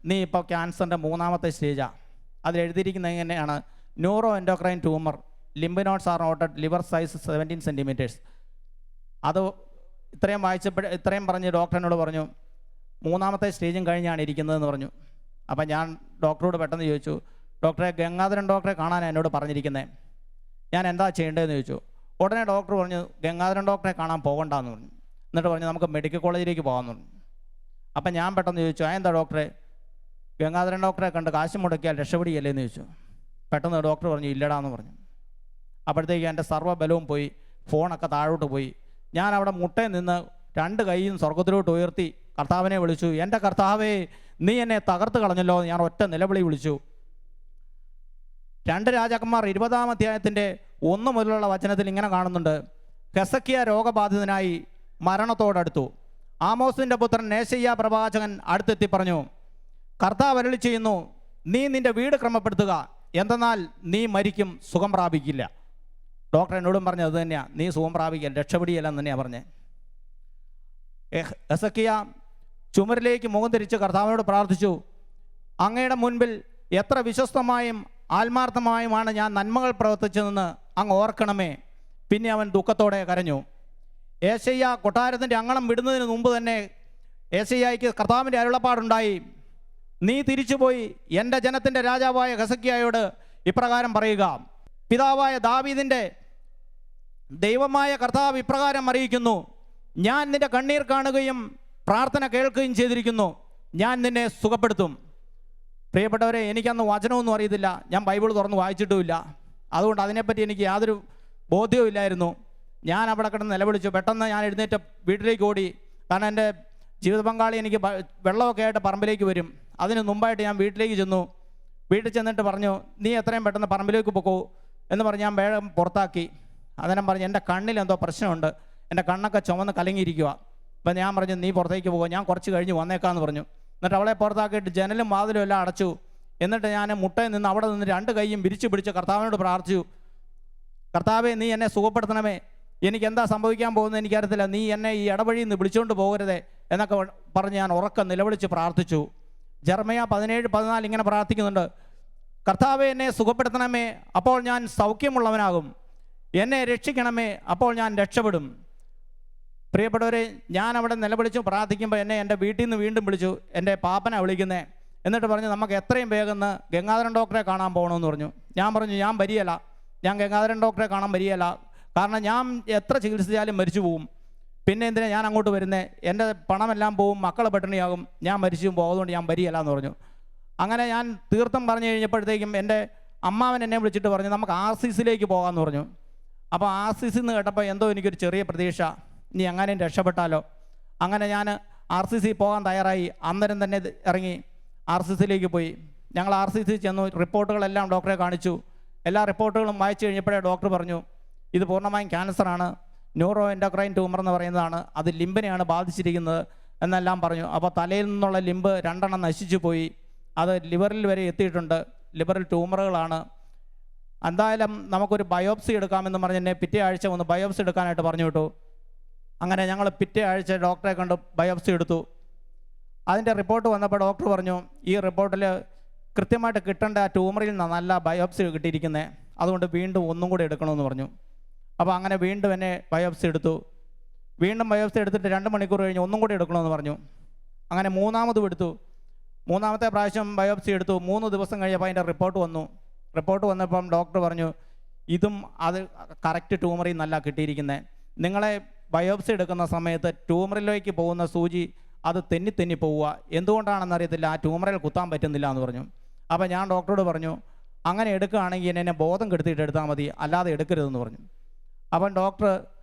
നീ ഇപ്പോൾ ക്യാൻസറിൻ്റെ 3ാമത്തെ സ്റ്റേജാണ്. അതിലെഴുതിയിരിക്കുന്നത് എങ്ങനെയാണ് neuro endocrine tumour, limb notes R noted, liver size 17 centimetres. അത് ഇത്രയും പറഞ്ഞ് ഡോക്ടറിനോട് പറഞ്ഞു മൂന്നാമത്തെ സ്റ്റേജും കഴിഞ്ഞാണ് ഇരിക്കുന്നതെന്ന് പറഞ്ഞു. അപ്പം ഞാൻ ഡോക്ടറോട് പെട്ടെന്ന് ചോദിച്ചു, ഡോക്ടറെ ഗംഗാധരൻ ഡോക്ടറെ കാണാനാണ് എന്നോട് പറഞ്ഞിരിക്കുന്നത്, ഞാൻ എന്താ ചെയ്യേണ്ടതെന്ന് ചോദിച്ചു. ഉടനെ ഡോക്ടർ പറഞ്ഞു ഗംഗാധരൻ ഡോക്ടറെ കാണാൻ പോകണ്ടെന്ന് പറഞ്ഞു. എന്നിട്ട് പറഞ്ഞു നമുക്ക് മെഡിക്കൽ കോളേജിലേക്ക് പോകാമെന്ന് പറഞ്ഞു. അപ്പം ഞാൻ പെട്ടെന്ന് ചോദിച്ചു, എന്താ ഡോക്ടറെ, ഗംഗാധരൻ ഡോക്ടറെ കണ്ട് കാശ് മുടക്കിയാൽ രക്ഷപ്പെടുകയല്ലേ എന്ന് ചോദിച്ചു. പെട്ടെന്ന് ഡോക്ടർ പറഞ്ഞു ഇല്ലടാന്ന് പറഞ്ഞു. അപ്പോഴത്തേക്ക് എൻ്റെ സർവ്വബലവും പോയി, ഫോണൊക്കെ താഴോട്ട് പോയി. ഞാൻ അവിടെ മുട്ടയിൽ നിന്ന് 2 കൈയും സ്വർഗത്തിലോട്ട് ഉയർത്തി കർത്താവിനെ വിളിച്ചു. എൻ്റെ കർത്താവേ, നീ എന്നെ തകർത്ത് കളഞ്ഞല്ലോ. ഞാൻ ഒറ്റ നിലവിളി വിളിച്ചു. 2 രാജാക്കന്മാർ 20-ാം അധ്യായത്തിൻ്റെ 1 മുതലുള്ള വചനത്തിൽ ഇങ്ങനെ കാണുന്നുണ്ട്, ഹെസക്കിയ രോഗബാധിതനായി മരണത്തോടടുത്തു. ആമോസിൻ്റെ പുത്രൻ യേശയ്യാ പ്രവാചകൻ അടുത്തെത്തി പറഞ്ഞു, കർത്താവ് അരുളി ചെയ്യുന്നു, നീ നിൻ്റെ വീട് ക്രമപ്പെടുത്തുക, എന്തെന്നാൽ നീ മരിക്കും, സുഖം പ്രാപിക്കില്ല. ഡോക്ടർ എന്നോടും പറഞ്ഞത് അത് തന്നെയാണ്, നീ സുഖം പ്രാപിക്കില്ല, രക്ഷപ്പെടുകയില്ല എന്ന് തന്നെയാണ് പറഞ്ഞത്. ഹെസക്കിയ ചുമരിലേക്ക് മുഖം തിരിച്ച് കർത്താവിനോട് പ്രാർത്ഥിച്ചു, അങ്ങയുടെ മുൻപിൽ എത്ര വിശ്വസ്തമായും ആത്മാർത്ഥമായുമാണ് ഞാൻ നന്മകൾ പ്രവർത്തിച്ചതെന്ന് അങ്ങ് ഓർക്കണമേ. പിന്നെ അവൻ ദുഃഖത്തോടെ കരഞ്ഞു. യേശയ്യ കൊട്ടാരത്തിൻ്റെ അങ്കണം വിടുന്നതിന് മുമ്പ് തന്നെ യേശയ്യായ്ക്ക് കർത്താവിൻ്റെ അരുളപ്പാടുണ്ടായി, നീ തിരിച്ചുപോയി എൻ്റെ ജനത്തിൻ്റെ രാജാവായ ഹെസക്കിയായോട് ഇപ്രകാരം പറയുക, പിതാവായ ദാവീദിൻ്റെ ദൈവമായ കർത്താവ് ഇപ്രകാരം അറിയിക്കുന്നു, ഞാൻ നിൻ്റെ കണ്ണീർ കാണുകയും പ്രാർത്ഥന കേൾക്കുകയും ചെയ്തിരിക്കുന്നു, ഞാൻ നിന്നെ സുഖപ്പെടുത്തും. പ്രിയപ്പെട്ടവരെ, എനിക്കന്ന് വചനമൊന്നും അറിയത്തില്ല, ഞാൻ ബൈബിൾ തുറന്ന് വായിച്ചിട്ടുമില്ല, അതുകൊണ്ട് അതിനെപ്പറ്റി എനിക്ക് യാതൊരു ബോധ്യവും ഇല്ലായിരുന്നു. ഞാൻ അവിടെ കിടന്ന് നിലവിളിച്ചു. പെട്ടെന്ന് ഞാൻ എഴുന്നേറ്റ് വീട്ടിലേക്ക് ഓടി. കാരണം എൻ്റെ ജീവിത പങ്കാളി എനിക്ക് വെള്ളമൊക്കെ ആയിട്ട് പറമ്പിലേക്ക് വരും. അതിന് മുമ്പായിട്ട് ഞാൻ വീട്ടിലേക്ക് ചെന്നു. വീട്ടിൽ ചെന്നിട്ട് പറഞ്ഞു, നീ എത്രയും പെട്ടെന്ന് പറമ്പിലേക്ക് പോകൂ എന്ന് പറഞ്ഞ് ഞാൻ വേഗം പുറത്താക്കി. അന്നേരം പറഞ്ഞു, എൻ്റെ കണ്ണിൽ എന്തോ പ്രശ്നമുണ്ട്, എൻ്റെ കണ്ണൊക്കെ ചുമന്ന് കലങ്ങിയിരിക്കുക. അപ്പം ഞാൻ പറഞ്ഞു, നീ പുറത്തേക്ക് പോകുക, ഞാൻ കുറച്ച് കഴിഞ്ഞ് വന്നേക്കാമെന്ന് പറഞ്ഞു. എന്നിട്ട് അവളെ പുറത്താക്കിയിട്ട് ജനലും വാതിലും എല്ലാം അടച്ചു. എന്നിട്ട് ഞാൻ മുട്ടയിൽ നിന്ന് അവിടെ നിന്ന് 2 കൈയും വിരിച്ചു പിടിച്ച് കർത്താവിനോട് പ്രാർത്ഥിച്ചു, കർത്താവേ, നീ എന്നെ സുഖപ്പെടുത്തണമേ, എനിക്ക് എന്താ സംഭവിക്കാൻ പോകുന്നത് എനിക്കറിയത്തില്ല, നീ എന്നെ ഈ ഇടവഴിയിൽ നിന്ന് വിളിച്ചുകൊണ്ട് പോകരുതേ എന്നൊക്കെ പറഞ്ഞ് ഞാൻ ഉറക്കം നിലവിളിച്ച് പ്രാർത്ഥിച്ചു. ജെറമ്യാ 17:14 ഇങ്ങനെ പ്രാർത്ഥിക്കുന്നുണ്ട്, കർത്താവേ, എന്നെ സുഖപ്പെടുത്തണമേ, അപ്പോൾ ഞാൻ സൗഖ്യമുള്ളവനാകും, എന്നെ രക്ഷിക്കണമേ, അപ്പോൾ ഞാൻ രക്ഷപ്പെടും. പ്രിയപ്പെട്ടവരെ, ഞാൻ അവിടെ നിലവിളിച്ചു പ്രാർത്ഥിക്കുമ്പോൾ എന്നെ എൻ്റെ വീട്ടിൽ നിന്ന് വീണ്ടും വിളിച്ചു. എൻ്റെ പാപ്പനെ വിളിക്കുന്നേ. എന്നിട്ട് പറഞ്ഞു, നമുക്ക് എത്രയും വേഗം ഗംഗാധരൻ ഡോക്ടറെ കാണാൻ പോകണമെന്ന് പറഞ്ഞു. ഞാൻ പറഞ്ഞു, ഞാൻ വരികയില്ല, ഞാൻ ഗംഗാധരൻ ഡോക്ടറെ കാണാൻ വരികയില്ല, കാരണം ഞാൻ എത്ര ചികിത്സിച്ചാലും മരിച്ചു പോവും, പിന്നെ എന്തിനാ ഞാൻ അങ്ങോട്ട് വരുന്നത്, എൻ്റെ പണമെല്ലാം പോവും, മക്കളെ പട്ടിണിയാകും, ഞാൻ മരിച്ചും പോകും, അതുകൊണ്ട് ഞാൻ വരികയില്ല എന്ന് പറഞ്ഞു. അങ്ങനെ ഞാൻ തീർത്ഥം പറഞ്ഞു കഴിഞ്ഞപ്പോഴത്തേക്കും എൻ്റെ അമ്മാവൻ എന്നെ വിളിച്ചിട്ട് പറഞ്ഞു, നമുക്ക് RCCയിലേക്ക് പോകാമെന്ന് പറഞ്ഞു. അപ്പോൾ RCC എന്ന് കേട്ടപ്പോൾ എന്തോ എനിക്കൊരു ചെറിയ പ്രതീക്ഷ, ഇനി എങ്ങനെയും രക്ഷപ്പെട്ടാലോ. അങ്ങനെ ഞാൻ RCC പോകാൻ തയ്യാറായി. അന്നേരം തന്നെ ഇറങ്ങി RCCയിലേക്ക് പോയി. ഞങ്ങൾ RCC ചെന്നു, റിപ്പോർട്ടുകളെല്ലാം ഡോക്ടറെ കാണിച്ചു. എല്ലാ റിപ്പോർട്ടുകളും വായിച്ചു കഴിഞ്ഞപ്പോഴേ ഡോക്ടർ പറഞ്ഞു, ഇത് പൂർണ്ണമായും ക്യാൻസറാണ്, ന്യൂറോ എൻഡോക്രൈൻ ട്യൂമർ എന്ന് പറയുന്നതാണ്, അത് ലിംബിനെയാണ് ബാധിച്ചിരിക്കുന്നത് എന്നെല്ലാം പറഞ്ഞു. അപ്പോൾ തലയിൽ നിന്നുള്ള ലിംബ് 2 നശിച്ചു പോയി, അത് ലിവറിൽ വരെ എത്തിയിട്ടുണ്ട്, ലിവറിൽ ട്യൂമറുകളാണ്. എന്തായാലും നമുക്കൊരു ബയോപ്സി എടുക്കാമെന്ന് പറഞ്ഞ് എന്നെ പിറ്റേ ആഴ്ച ഒന്ന് ബയോപ്സി എടുക്കാനായിട്ട് പറഞ്ഞു വിട്ടു. അങ്ങനെ ഞങ്ങൾ പിറ്റേ ആഴ്ച ഡോക്ടറെ കണ്ട് ബയോപ്സി എടുത്തു. അതിൻ്റെ റിപ്പോർട്ട് വന്നപ്പോൾ ഡോക്ടർ പറഞ്ഞു, ഈ റിപ്പോർട്ടിൽ കൃത്യമായിട്ട് കിട്ടേണ്ട ആ ട്യൂമറിൽ നിന്ന് നല്ല ബയോപ്സി കിട്ടിയിരിക്കുന്നത്, അതുകൊണ്ട് വീണ്ടും ഒന്നും കൂടി എടുക്കണമെന്ന് പറഞ്ഞു. അപ്പോൾ അങ്ങനെ വീണ്ടും എന്നെ ബയോപ്സി എടുത്തു. വീണ്ടും ബയോപ്സി എടുത്തിട്ട് 2 മണിക്കൂർ കഴിഞ്ഞ് ഒന്നും കൂടി എടുക്കണമെന്ന് പറഞ്ഞു. അങ്ങനെ 3ാമതും എടുത്തു. 3ാമത്തെ പ്രാവശ്യം ബയോപ്സി എടുത്തു. 3 ദിവസം കഴിഞ്ഞപ്പോൾ അതിൻ്റെ റിപ്പോർട്ട് വന്നു. റിപ്പോർട്ട് വന്നപ്പം ഡോക്ടർ പറഞ്ഞു, ഇതും അത് കറക്റ്റ് ട്യൂമറിൽ നിന്നല്ല കിട്ടിയിരിക്കുന്നത്, നിങ്ങളെ ബയോപ്സി എടുക്കുന്ന സമയത്ത് ട്യൂമറിലേക്ക് പോകുന്ന സൂചി അത് തെന്നി പോവുക, എന്തുകൊണ്ടാണെന്ന് അറിയത്തില്ല, ആ ട്യൂമറിൽ കുത്താൻ പറ്റുന്നില്ല എന്ന് പറഞ്ഞു. അപ്പോൾ ഞാൻ ഡോക്ടറോട് പറഞ്ഞു, അങ്ങനെ എടുക്കുകയാണെങ്കിൽ എന്നെ ബോധം കെടുത്തിയിട്ട് എടുത്താൽ മതി, അല്ലാതെ എടുക്കരുതെന്ന് പറഞ്ഞു. അപ്പം ഡോക്ടർ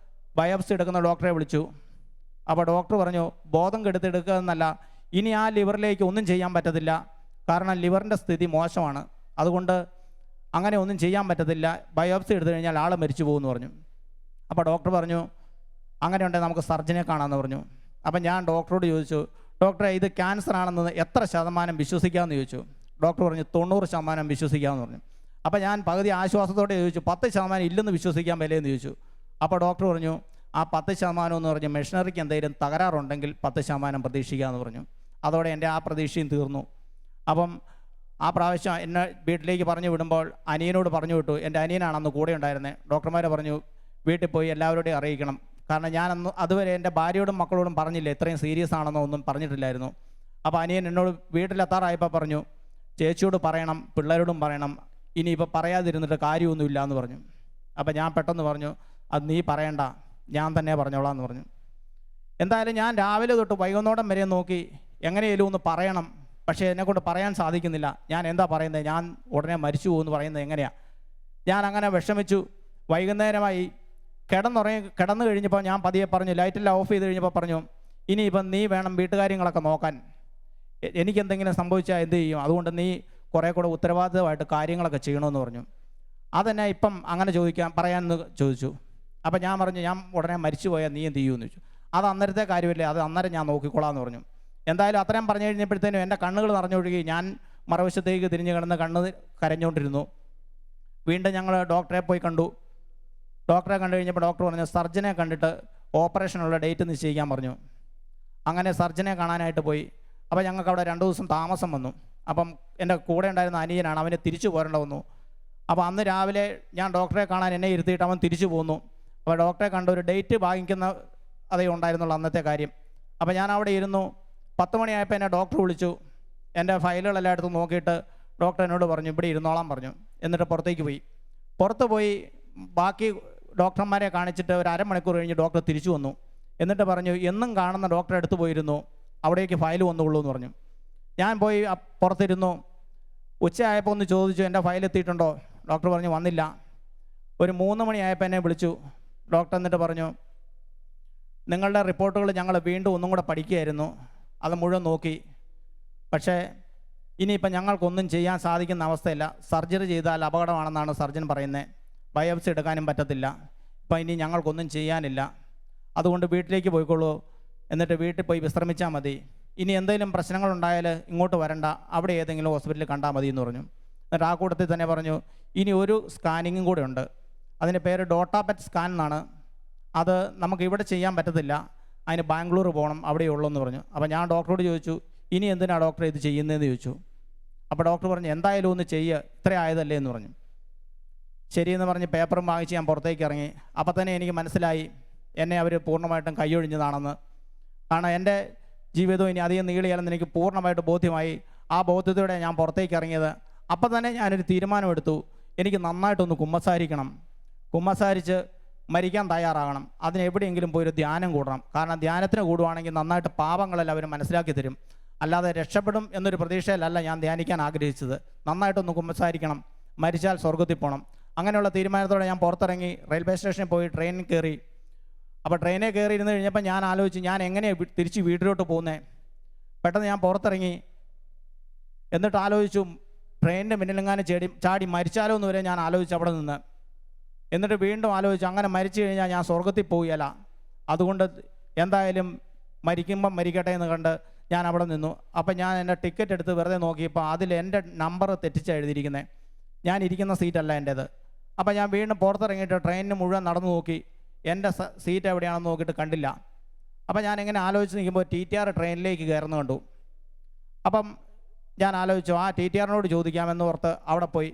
ബയോപ്സി എടുക്കുന്ന ഡോക്ടറെ വിളിച്ചു. അപ്പോൾ ഡോക്ടർ പറഞ്ഞു, ബോധം കെടുത്തെടുക്കുക എന്നല്ല, ഇനി ആ ലിവറിലേക്ക് ഒന്നും ചെയ്യാൻ പറ്റത്തില്ല, കാരണം ലിവറിൻ്റെ സ്ഥിതി മോശമാണ്, അതുകൊണ്ട് അങ്ങനെ ഒന്നും ചെയ്യാൻ പറ്റത്തില്ല, ബയോപ്സി എടുത്തു കഴിഞ്ഞാൽ ആൾ മരിച്ചു പോകുമെന്ന് പറഞ്ഞു. അപ്പോൾ ഡോക്ടർ പറഞ്ഞു, അങ്ങനെ ഉണ്ടെങ്കിൽ നമുക്ക് സർജനെ കാണാമെന്ന് പറഞ്ഞു. അപ്പം ഞാൻ ഡോക്ടറോട് ചോദിച്ചു, ഡോക്ടറെ, ഇത് ക്യാൻസർ ആണെന്ന് എത്ര ശതമാനം വിശ്വസിക്കാമെന്ന് ചോദിച്ചു. ഡോക്ടർ പറഞ്ഞു, 90% വിശ്വസിക്കാമെന്ന് പറഞ്ഞു. അപ്പോൾ ഞാൻ പകുതി ആശ്വാസത്തോടെ ചോദിച്ചു, 10% ഇല്ലെന്ന് വിശ്വസിക്കാൻ വിലയെന്ന് ചോദിച്ചു. അപ്പോൾ ഡോക്ടർ പറഞ്ഞു, ആ 10% എന്ന് പറഞ്ഞ് മെഷീനറിക്ക് എന്തെങ്കിലും തകരാറുണ്ടെങ്കിൽ 10% പ്രതീക്ഷിക്കാമെന്ന് പറഞ്ഞു. അതോടെ എൻ്റെ ആ പ്രതീക്ഷയും തീർന്നു. അപ്പം ആ പ്രാവശ്യം എന്നെ വീട്ടിലേക്ക് പറഞ്ഞു വിടുമ്പോൾ അനിയനോട് പറഞ്ഞു വിട്ടു. എൻ്റെ അനിയനാണ് അന്ന് കൂടെ ഉണ്ടായിരുന്നത്. ഡോക്ടർമാരെ പറഞ്ഞു, വീട്ടിൽ പോയി എല്ലാവരോടെയും അറിയിക്കണം, കാരണം ഞാനന്ന് അതുവരെ എൻ്റെ ഭാര്യയോടും മക്കളോടും പറഞ്ഞില്ല, ഇത്രയും സീരിയസ് ആണെന്നോ ഒന്നും പറഞ്ഞിട്ടില്ലായിരുന്നു. അപ്പോൾ അനിയൻ എന്നോട് വീട്ടിലെത്താറായപ്പോൾ പറഞ്ഞു, ചേച്ചിയോട് പറയണം, പിള്ളേരോടും പറയണം, ഇനിയിപ്പോൾ പറയാതിരുന്നിട്ട് കാര്യമൊന്നുമില്ല എന്ന് പറഞ്ഞു. അപ്പോൾ ഞാൻ പെട്ടെന്ന് പറഞ്ഞു, അത് നീ പറയണ്ട, ഞാൻ തന്നെ പറഞ്ഞോളാം എന്ന് പറഞ്ഞു. എന്തായാലും ഞാൻ രാവിലെ തൊട്ട് വൈകുന്നേരം വരെ നോക്കി എങ്ങനെയെങ്കിലും ഒന്ന് പറയണം, പക്ഷേ എന്നെക്കൊണ്ട് പറയാൻ സാധിക്കുന്നില്ല. ഞാൻ എന്താ പറയുന്നത്, ഞാൻ ഉടനെ മരിച്ചു പോകുമെന്ന് പറയുന്നത് എങ്ങനെയാണ്? ഞാൻ അങ്ങനെ വിഷമിച്ചു. വൈകുന്നേരമായി കിടന്നു കഴിഞ്ഞപ്പോൾ ഞാൻ പതിയെ പറഞ്ഞു, ലൈറ്റെല്ലാം ഓഫ് ചെയ്ത് കഴിഞ്ഞപ്പോൾ പറഞ്ഞു, ഇനിയിപ്പം നീ വേണം വീട്ടുകാര്യങ്ങളൊക്കെ നോക്കാൻ, എനിക്കെന്തെങ്കിലും സംഭവിച്ചാൽ എന്ത് ചെയ്യും, അതുകൊണ്ട് നീ കുറേ കൂടെ ഉത്തരവാദിത്തമായിട്ട് കാര്യങ്ങളൊക്കെ ചെയ്യണമെന്ന് പറഞ്ഞു. അതെന്നെ ഇപ്പം അങ്ങനെ പറയാമെന്ന് ചോദിച്ചു. അപ്പം ഞാൻ പറഞ്ഞു, ഞാൻ ഉടനെ മരിച്ചു പോയാൽ നീ എന്ത് ചെയ്യുമെന്ന് ചോദിച്ചു. അത് അന്നേരത്തെ കാര്യമില്ലേ, അത് അന്നേരം ഞാൻ നോക്കിക്കോളാം എന്ന് പറഞ്ഞു. എന്തായാലും അത്രയും പറഞ്ഞു കഴിഞ്ഞപ്പോഴത്തേനും എൻ്റെ കണ്ണുകൾ നിറഞ്ഞൊഴുകി. ഞാൻ മറുവശത്തേക്ക് തിരിഞ്ഞ് കിടന്ന് കണ്ണ് കരഞ്ഞുകൊണ്ടിരുന്നു. വീണ്ടും ഞങ്ങൾ ഡോക്ടറെ പോയി കണ്ടു. ഡോക്ടറെ കണ്ടു കഴിഞ്ഞപ്പോൾ ഡോക്ടർ പറഞ്ഞു, സർജനെ കണ്ടിട്ട് ഓപ്പറേഷനുള്ള ഡേറ്റ് നിശ്ചയിക്കാൻ പറഞ്ഞു. അങ്ങനെ സർജനെ കാണാനായിട്ട് പോയി. അപ്പോൾ ഞങ്ങൾക്ക് അവിടെ 2 ദിവസം താമസം വന്നു. അപ്പം എൻ്റെ കൂടെ ഉണ്ടായിരുന്ന അനിയനാണ്, അവനെ തിരിച്ചു പോരേണ്ട വന്നു. അപ്പോൾ അന്ന് രാവിലെ ഞാൻ ഡോക്ടറെ കാണാൻ എന്നെ ഇരുത്തിയിട്ട് അവൻ തിരിച്ചു പോന്നു. അപ്പോൾ ഡോക്ടറെ കണ്ട ഒരു ഡേറ്റ് വാങ്ങിക്കുന്ന അതേ ഉണ്ടായിരുന്നുള്ളൂ അന്നത്തെ കാര്യം. അപ്പോൾ ഞാൻ അവിടെ ഇരുന്നു. 10 മണിയായപ്പോൾ എന്നെ ഡോക്ടർ വിളിച്ചു. എൻ്റെ ഫയലുകളെല്ലാം എടുത്ത് നോക്കിയിട്ട് ഡോക്ടർ എന്നോട് പറഞ്ഞു, ഇവിടെ ഇരുന്നോളാം പറഞ്ഞു. എന്നിട്ട് പുറത്ത് പോയി ബാക്കി ഡോക്ടർമാരെ കാണിച്ചിട്ട് ഒരു അരമണിക്കൂർ കഴിഞ്ഞ് ഡോക്ടർ തിരിച്ചു വന്നു. എന്നിട്ട് പറഞ്ഞു, എന്നും കാണുന്ന ഡോക്ടറെ അടുത്ത് പോയിരുന്നു, അവിടേക്ക് ഫയൽ വന്നുള്ളൂ എന്ന് പറഞ്ഞു. ഞാൻ പോയി പുറത്തിരുന്നു. ഉച്ചയായപ്പോൾ ഒന്ന് ചോദിച്ചു, എൻ്റെ ഫയൽ എത്തിയിട്ടുണ്ടോ? ഡോക്ടർ പറഞ്ഞു, വന്നില്ല. ഒരു 3 മണിയായപ്പോൾ എന്നെ വിളിച്ചു ഡോക്ടർ. എന്നിട്ട് പറഞ്ഞു, നിങ്ങളുടെ റിപ്പോർട്ടുകൾ ഞങ്ങൾ വീണ്ടും ഒന്നും കൂടെ പഠിക്കുകയായിരുന്നു, അത് മുഴുവൻ നോക്കി. പക്ഷേ ഇനിയിപ്പം ഞങ്ങൾക്കൊന്നും ചെയ്യാൻ സാധിക്കുന്ന അവസ്ഥയില്ല. സർജറി ചെയ്താൽ അപകടമാണെന്നാണ് സർജൻ പറയുന്നത്. ബയോപ്സി എടുക്കാനും പറ്റത്തില്ല. ഇപ്പം ഇനി ഞങ്ങൾക്കൊന്നും ചെയ്യാനില്ല. അതുകൊണ്ട് വീട്ടിലേക്ക് പോയിക്കോളൂ, എന്നിട്ട് വീട്ടിൽ പോയി വിശ്രമിച്ചാൽ മതി. ഇനി എന്തെങ്കിലും പ്രശ്നങ്ങളുണ്ടായാൽ ഇങ്ങോട്ട് വരണ്ട, അവിടെ ഏതെങ്കിലും ഹോസ്പിറ്റലിൽ കണ്ടാൽ മതി എന്ന് പറഞ്ഞു. എന്നിട്ട് ആ കൂട്ടത്തിൽ തന്നെ പറഞ്ഞു, ഇനി ഒരു സ്കാനിങ്ങും കൂടെ ഉണ്ട്, അതിൻ്റെ പേര് ഡോട്ടാപെറ്റ് സ്കാൻ എന്നാണ്. അത് നമുക്ക് ഇവിടെ ചെയ്യാൻ പറ്റത്തില്ല, അതിന് ബാംഗ്ലൂർ പോകണം, അവിടെ ഉള്ളൂ എന്ന് പറഞ്ഞു. അപ്പോൾ ഞാൻ ഡോക്ടറോട് ചോദിച്ചു, ഇനി എന്തിനാണ് ഡോക്ടർ ഇത് ചെയ്യുന്നതെന്ന് ചോദിച്ചു. അപ്പോൾ ഡോക്ടർ പറഞ്ഞു, എന്തായാലും ഒന്ന് ചെയ്യുക, ഇത്ര ആയതല്ലേ എന്ന് പറഞ്ഞു. ശരിയെന്ന് പറഞ്ഞ് പേപ്പറും വാങ്ങിച്ച് ഞാൻ പുറത്തേക്ക് ഇറങ്ങി. അപ്പോൾ തന്നെ എനിക്ക് മനസ്സിലായി എന്നെ അവർ പൂർണ്ണമായിട്ടും കൈയൊഴിഞ്ഞതാണെന്ന്. കാരണം എൻ്റെ ജീവിതവും ഇനി അധികം നീളിയാലെന്ന് എനിക്ക് പൂർണ്ണമായിട്ട് ബോധ്യമായി. ആ ബോധ്യത്തോടെ ഞാൻ പുറത്തേക്ക് ഇറങ്ങിയത്. അപ്പം തന്നെ ഞാനൊരു തീരുമാനമെടുത്തു, എനിക്ക് നന്നായിട്ടൊന്ന് കുമ്പസാരിച്ച് മരിക്കാൻ തയ്യാറാകണം. അതിന് എവിടെയെങ്കിലും പോയൊരു ധ്യാനം കൂടണം. കാരണം ധ്യാനത്തിന് കൂടുവാണെങ്കിൽ നന്നായിട്ട് പാപങ്ങളെല്ലാം അവർ മനസ്സിലാക്കി തരും. അല്ലാതെ രക്ഷപ്പെടും എന്നൊരു പ്രതീക്ഷയിലല്ല ഞാൻ ധ്യാനിക്കാൻ ആഗ്രഹിച്ചത്. നന്നായിട്ടൊന്ന് കുമ്പസാരിക്കണം, മരിച്ചാൽ സ്വർഗത്തിൽ പോകണം. അങ്ങനെയുള്ള തീരുമാനത്തോടെ ഞാൻ പുറത്തിറങ്ങി റെയിൽവേ സ്റ്റേഷനിൽ പോയി ട്രെയിനിൽ കയറി. അപ്പോൾ ട്രെയിനിൽ കയറി ഇരുന്ന് കഴിഞ്ഞപ്പോൾ ഞാൻ ആലോചിച്ച്, ഞാൻ എങ്ങനെയാണ് തിരിച്ച് വീട്ടിലോട്ട് പോകുന്നത്. പെട്ടെന്ന് ഞാൻ പുറത്തിറങ്ങി. എന്നിട്ട് ആലോചിച്ചു, ട്രെയിനിൻ്റെ മുന്നിലെങ്ങാനും ചാടി മരിച്ചാലോ എന്ന് വരെ ഞാൻ ആലോചിച്ചു അവിടെ നിന്ന്. എന്നിട്ട് വീണ്ടും ആലോചിച്ചു, അങ്ങനെ മരിച്ചു കഴിഞ്ഞാൽ ഞാൻ സ്വർഗത്തിൽ പോവുകയില്ല, അതുകൊണ്ട് എന്തായാലും മരിക്കുമ്പം മരിക്കട്ടെ എന്ന് കണ്ട് ഞാൻ അവിടെ നിന്നു. അപ്പം ഞാൻ എൻ്റെ ടിക്കറ്റ് എടുത്ത് വെറുതെ നോക്കിയപ്പോൾ അതിൽ എൻ്റെ നമ്പർ തെറ്റിച്ചാണ് എഴുതിയിരിക്കുന്നത്. ഞാൻ ഇരിക്കുന്ന സീറ്റല്ല എൻ്റേത്. അപ്പം ഞാൻ വീണ്ടും പുറത്തിറങ്ങിയിട്ട് ട്രെയിനിന് മുഴുവൻ നടന്നു നോക്കി, എൻ്റെ സീറ്റ് എവിടെയാണെന്ന് നോക്കിയിട്ട് കണ്ടില്ല. അപ്പം ഞാൻ ഇങ്ങനെ ആലോചിച്ച് നിൽക്കുമ്പോൾ TTR ട്രെയിനിലേക്ക് കയറുന്നു കണ്ടു. അപ്പം ഞാൻ ആലോചിച്ചു, ആ TTRനോട് ചോദിക്കാമെന്ന് ഓർത്ത് അവിടെ പോയി.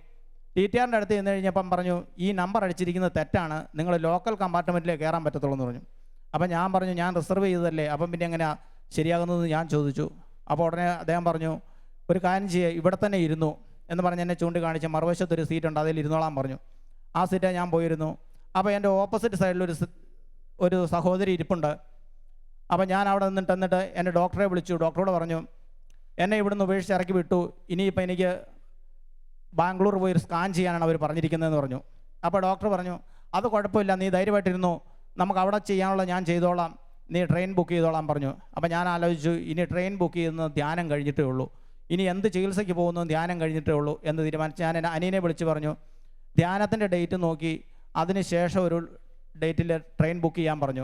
TTRൻ്റെ അടുത്ത് ചെന്ന് കഴിഞ്ഞപ്പം പറഞ്ഞു, ഈ നമ്പർ അടിച്ചിരിക്കുന്നത് തെറ്റാണ്, നിങ്ങൾ ലോക്കൽ കമ്പാർട്ട്മെൻറ്റിലേക്ക് കയറാൻ പറ്റത്തുള്ളൂ എന്ന് പറഞ്ഞു. അപ്പം ഞാൻ പറഞ്ഞു, ഞാൻ റിസർവ് ചെയ്തതല്ലേ, അപ്പം പിന്നെ എങ്ങനെയാണ് ശരിയാകുന്നതെന്ന് ഞാൻ ചോദിച്ചു. അപ്പോൾ ഉടനെ അദ്ദേഹം പറഞ്ഞു, ഒരു കാര്യം ചെയ്യുക, ഇവിടെ തന്നെ ഇരുന്നു എന്ന് പറഞ്ഞ് എന്നെ ചൂണ്ടിക്കാണിച്ച് മറുവശത്തൊരു സീറ്റുണ്ട്, അതിൽ ഇരുന്നോളാൻ പറഞ്ഞു. ആ സീറ്റിൽ ഞാൻ പോയിരുന്നു. അപ്പോൾ എൻ്റെ ഓപ്പോസിറ്റ് സൈഡിൽ ഒരു സഹോദരി ഇരിപ്പുണ്ട്. അപ്പോൾ ഞാൻ അവിടെ എന്നിട്ട് എൻ്റെ ഡോക്ടറെ വിളിച്ചു. ഡോക്ടറോട് പറഞ്ഞു, എന്നെ ഇവിടുന്ന് ഉപേക്ഷിച്ച് ഇറക്കി വിട്ടു, ഇനിയിപ്പോൾ എനിക്ക് ബാംഗ്ലൂർ പോയി ഒരു സ്കാൻ ചെയ്യാനാണ് അവർ പറഞ്ഞിരിക്കുന്നതെന്ന് പറഞ്ഞു. അപ്പോൾ ഡോക്ടർ പറഞ്ഞു, അത് കുഴപ്പമില്ല, നീ ധൈര്യമായിട്ടിരുന്നു, നമുക്ക് അവിടെ ചെയ്യാനുള്ള ഞാൻ ചെയ്തോളാം, നീ ട്രെയിൻ ബുക്ക് ചെയ്തോളാം പറഞ്ഞു. അപ്പോൾ ഞാൻ ആലോചിച്ചു, ഇനി ട്രെയിൻ ബുക്ക് ചെയ്യുന്നത് ധ്യാനം കഴിഞ്ഞിട്ടേ ഉള്ളൂ, ഇനി എന്ത് ചികിത്സയ്ക്ക് പോകുന്നു ധ്യാനം കഴിഞ്ഞിട്ടേ ഉള്ളൂ എന്ന് തീരുമാനിച്ച് ഞാൻ എൻ്റെ അനിയനെ വിളിച്ച് പറഞ്ഞു, ധ്യാനത്തിൻ്റെ ഡേറ്റ് നോക്കി അതിന് ശേഷം ഒരു ഡേറ്റിൽ ട്രെയിൻ ബുക്ക് ചെയ്യാൻ പറഞ്ഞു.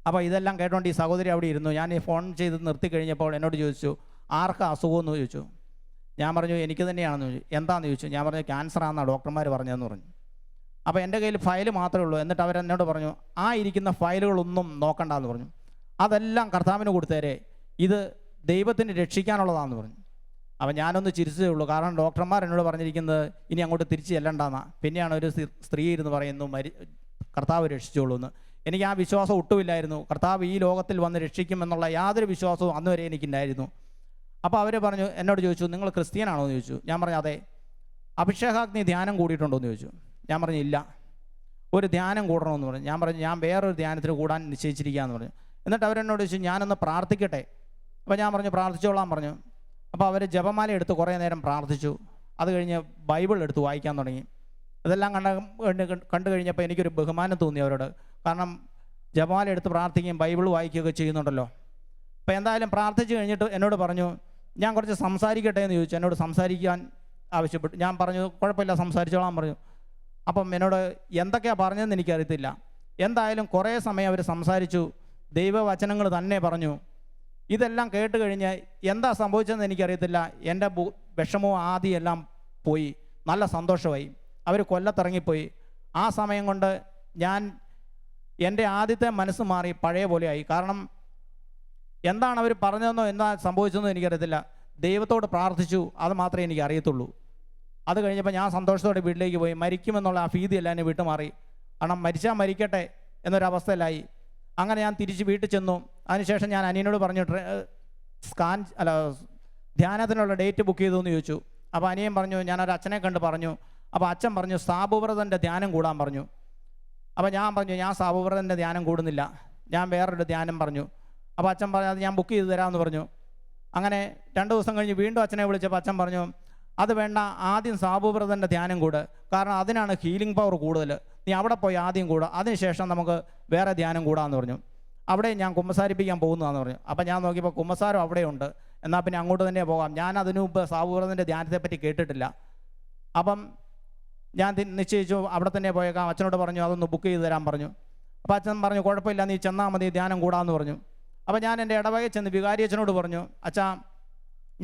അപ്പോൾ ഇതെല്ലാം കേട്ടോണ്ട് ഈ സഹോദരി അവിടെ ഇരുന്നു. ഞാൻ ഈ ഫോൺ ചെയ്ത് നിർത്തി കഴിഞ്ഞപ്പോൾ എന്നോട് ചോദിച്ചു, ആർക്കാ അസുഖമെന്ന് ചോദിച്ചു. ഞാൻ പറഞ്ഞു, എനിക്ക് തന്നെയാണെന്ന് ചോദിച്ചു. എന്താണെന്ന് ചോദിച്ചു. ഞാൻ പറഞ്ഞു, ക്യാൻസറാണെന്നാണ് ഡോക്ടർമാർ പറഞ്ഞതെന്ന് പറഞ്ഞു. അപ്പോൾ എൻ്റെ കയ്യിൽ ഫയൽ മാത്രമേ ഉള്ളൂ. എന്നിട്ട് അവരെന്നോട് പറഞ്ഞു, ആ ഇരിക്കുന്ന ഫയലുകളൊന്നും നോക്കണ്ടെന്ന് പറഞ്ഞു, അതെല്ലാം കർത്താവിന് കൊടുത്തേരെ, ഇത് ദൈവത്തിന് രക്ഷിക്കാനുള്ളതാണെന്ന് പറഞ്ഞു. അപ്പോൾ ഞാനൊന്ന് ചിരിച്ചതേ ഉള്ളൂ. കാരണം ഡോക്ടർമാർ എന്നോട് പറഞ്ഞിരിക്കുന്നത് ഇനി അങ്ങോട്ട് തിരിച്ച് ചെല്ലണ്ടെന്നാണ്. പിന്നെയാണ് ഒരു സ്ത്രീ ഇരുന്ന് പറയുന്നു കർത്താവ് രക്ഷിച്ചോളൂ എന്ന്. എനിക്ക് ആ വിശ്വാസം ഒട്ടുമില്ലായിരുന്നു. കർത്താവ് ഈ ലോകത്തിൽ വന്ന് രക്ഷിക്കുമെന്നുള്ള യാതൊരു വിശ്വാസവും അന്ന് വരെ എനിക്കുണ്ടായിരുന്നു. അപ്പോൾ അവർ പറഞ്ഞു, എന്നോട് ചോദിച്ചു, നിങ്ങൾ ക്രിസ്ത്യനാണോ എന്ന് ചോദിച്ചു. ഞാൻ പറഞ്ഞു അതെ. അഭിഷേകാഗ്നി ധ്യാനം കൂടിയിട്ടുണ്ടോ എന്ന് ചോദിച്ചു. ഞാൻ പറഞ്ഞു ഇല്ല, ഒരു ധ്യാനം കൂടണമെന്ന് പറഞ്ഞു. ഞാൻ പറഞ്ഞു ഞാൻ വേറൊരു ധ്യാനത്തിന് കൂടാൻ നിശ്ചയിച്ചിരിക്കുകയെന്ന് പറഞ്ഞു. എന്നിട്ട് അവരെന്നോട് ചോദിച്ചു ഞാനൊന്ന് പ്രാർത്ഥിക്കട്ടെ. അപ്പോൾ ഞാൻ പറഞ്ഞു പ്രാർത്ഥിച്ചോളാൻ പറഞ്ഞു. അപ്പോൾ അവർ ജപമാല എടുത്ത് കുറേ നേരം പ്രാർത്ഥിച്ചു. അത് കഴിഞ്ഞ് ബൈബിൾ എടുത്ത് വായിക്കാൻ തുടങ്ങി. ഇതെല്ലാം കണ്ടു കഴിഞ്ഞപ്പോൾ എനിക്കൊരു ബഹുമാനം തോന്നി അവരോട്. കാരണം ജപമാല എടുത്ത് പ്രാർത്ഥിക്കുകയും ബൈബിൾ വായിക്കുകയൊക്കെ ചെയ്യുന്നുണ്ടല്ലോ. അപ്പോൾ എന്തായാലും പ്രാർത്ഥിച്ച് കഴിഞ്ഞിട്ട് എന്നോട് പറഞ്ഞു ഞാൻ കുറച്ച് സംസാരിക്കട്ടെ എന്ന് ചോദിച്ചു. എന്നോട് സംസാരിക്കാൻ ആവശ്യപ്പെട്ടു. ഞാൻ പറഞ്ഞു കുഴപ്പമില്ല, സംസാരിച്ചോളാൻ പറഞ്ഞു. അപ്പം എന്നോട് എന്തൊക്കെയാണ് പറഞ്ഞതെന്ന് എനിക്കറിയത്തില്ല. എന്തായാലും കുറേ സമയം അവർ സംസാരിച്ചു, ദൈവവചനങ്ങൾ തന്നെ പറഞ്ഞു. ഇതെല്ലാം കേട്ട് കഴിഞ്ഞ് എന്താ സംഭവിച്ചതെന്ന് എനിക്കറിയത്തില്ല. എൻ്റെ വിഷമവും ആദിയെല്ലാം പോയി, നല്ല സന്തോഷമായി. അവർ കൊല്ലത്തിറങ്ങിപ്പോയി. ആ സമയം കൊണ്ട് എൻ്റെ ആദ്യത്തെ മനസ്സ് മാറി പഴയ പോലെയായി. കാരണം എന്താണ് അവർ പറഞ്ഞതെന്നോ എന്താ സംഭവിച്ചതെന്നോ എനിക്കറിയത്തില്ല. ദൈവത്തോട് പ്രാർത്ഥിച്ചു, അത് മാത്രമേ എനിക്ക് അറിയത്തുള്ളൂ. അത് കഴിഞ്ഞപ്പോൾ ഞാൻ സന്തോഷത്തോടെ വീട്ടിലേക്ക് പോയി. മരിക്കുമെന്നുള്ള ആ ഭീതിയെല്ലാം എന്നെ വിട്ടുമാറി. കാരണം മരിച്ചാൽ മരിക്കട്ടെ എന്നൊരവസ്ഥയിലായി. അങ്ങനെ ഞാൻ തിരിച്ച് വീട്ടിൽ ചെന്നു. അതിനുശേഷം ഞാൻ അനിയനോട് പറഞ്ഞു ധ്യാനത്തിനുള്ള ഡേറ്റ് ബുക്ക് ചെയ്തു എന്ന് ചോദിച്ചു. അപ്പോൾ അനിയൻ പറഞ്ഞു ഞാനൊരു അച്ഛനെ കണ്ട് പറഞ്ഞു. അപ്പോൾ അച്ഛൻ പറഞ്ഞു സാബുവ്രതൻ്റെ ധ്യാനം കൂടാൻ പറഞ്ഞു. അപ്പോൾ ഞാൻ പറഞ്ഞു ഞാൻ സാബുവ്രതൻ്റെ ധ്യാനം കൂടുന്നില്ല, ഞാൻ വേറൊരു ധ്യാനം പറഞ്ഞു. അപ്പോൾ അച്ഛൻ പറഞ്ഞു അത് ഞാൻ ബുക്ക് ചെയ്ത് തരാമെന്ന് പറഞ്ഞു. അങ്ങനെ 2 ദിവസം കഴിഞ്ഞ് വീണ്ടും അച്ഛനെ വിളിച്ചപ്പോൾ അച്ഛൻ പറഞ്ഞു അത് വേണ്ട, ആദ്യം സാബുവ്രതൻ്റെ ധ്യാനം കൂട്, കാരണം അതിനാണ് ഹീലിംഗ് പവർ കൂടുതൽ. നീ അവിടെ പോയി ആദ്യം കൂടുക, അതിനുശേഷം നമുക്ക് വേറെ ധ്യാനം കൂടാമെന്ന് പറഞ്ഞു. അവിടെ ഞാൻ കുമ്പസാരിപ്പിക്കാൻ പോകുന്നതാണെന്ന് പറഞ്ഞു. അപ്പം ഞാൻ നോക്കിയപ്പോൾ കുമ്പസാരം അവിടെയുണ്ട്, എന്നാൽ പിന്നെ അങ്ങോട്ട് തന്നെ പോകാം. ഞാൻ അതിനു മുമ്പ് സാബുവ്രതൻ്റെ ധ്യാനത്തെപ്പറ്റി കേട്ടിട്ടില്ല. അപ്പം ഞാൻ നിശ്ചയിച്ചു അവിടെ തന്നെ പോയേക്കാം. അച്ഛനോട് പറഞ്ഞു അതൊന്ന് ബുക്ക് ചെയ്ത് തരാൻ പറഞ്ഞു. അപ്പോൾ അച്ഛൻ പറഞ്ഞു കുഴപ്പമില്ല, നീ ചെന്നാൽ മതി, ധ്യാനം കൂടാമെന്ന് പറഞ്ഞു. അപ്പോൾ ഞാൻ എൻ്റെ ഇടവകയിൽ ചെന്ന് വികാരി അച്ഛനോട് പറഞ്ഞു അച്ഛാ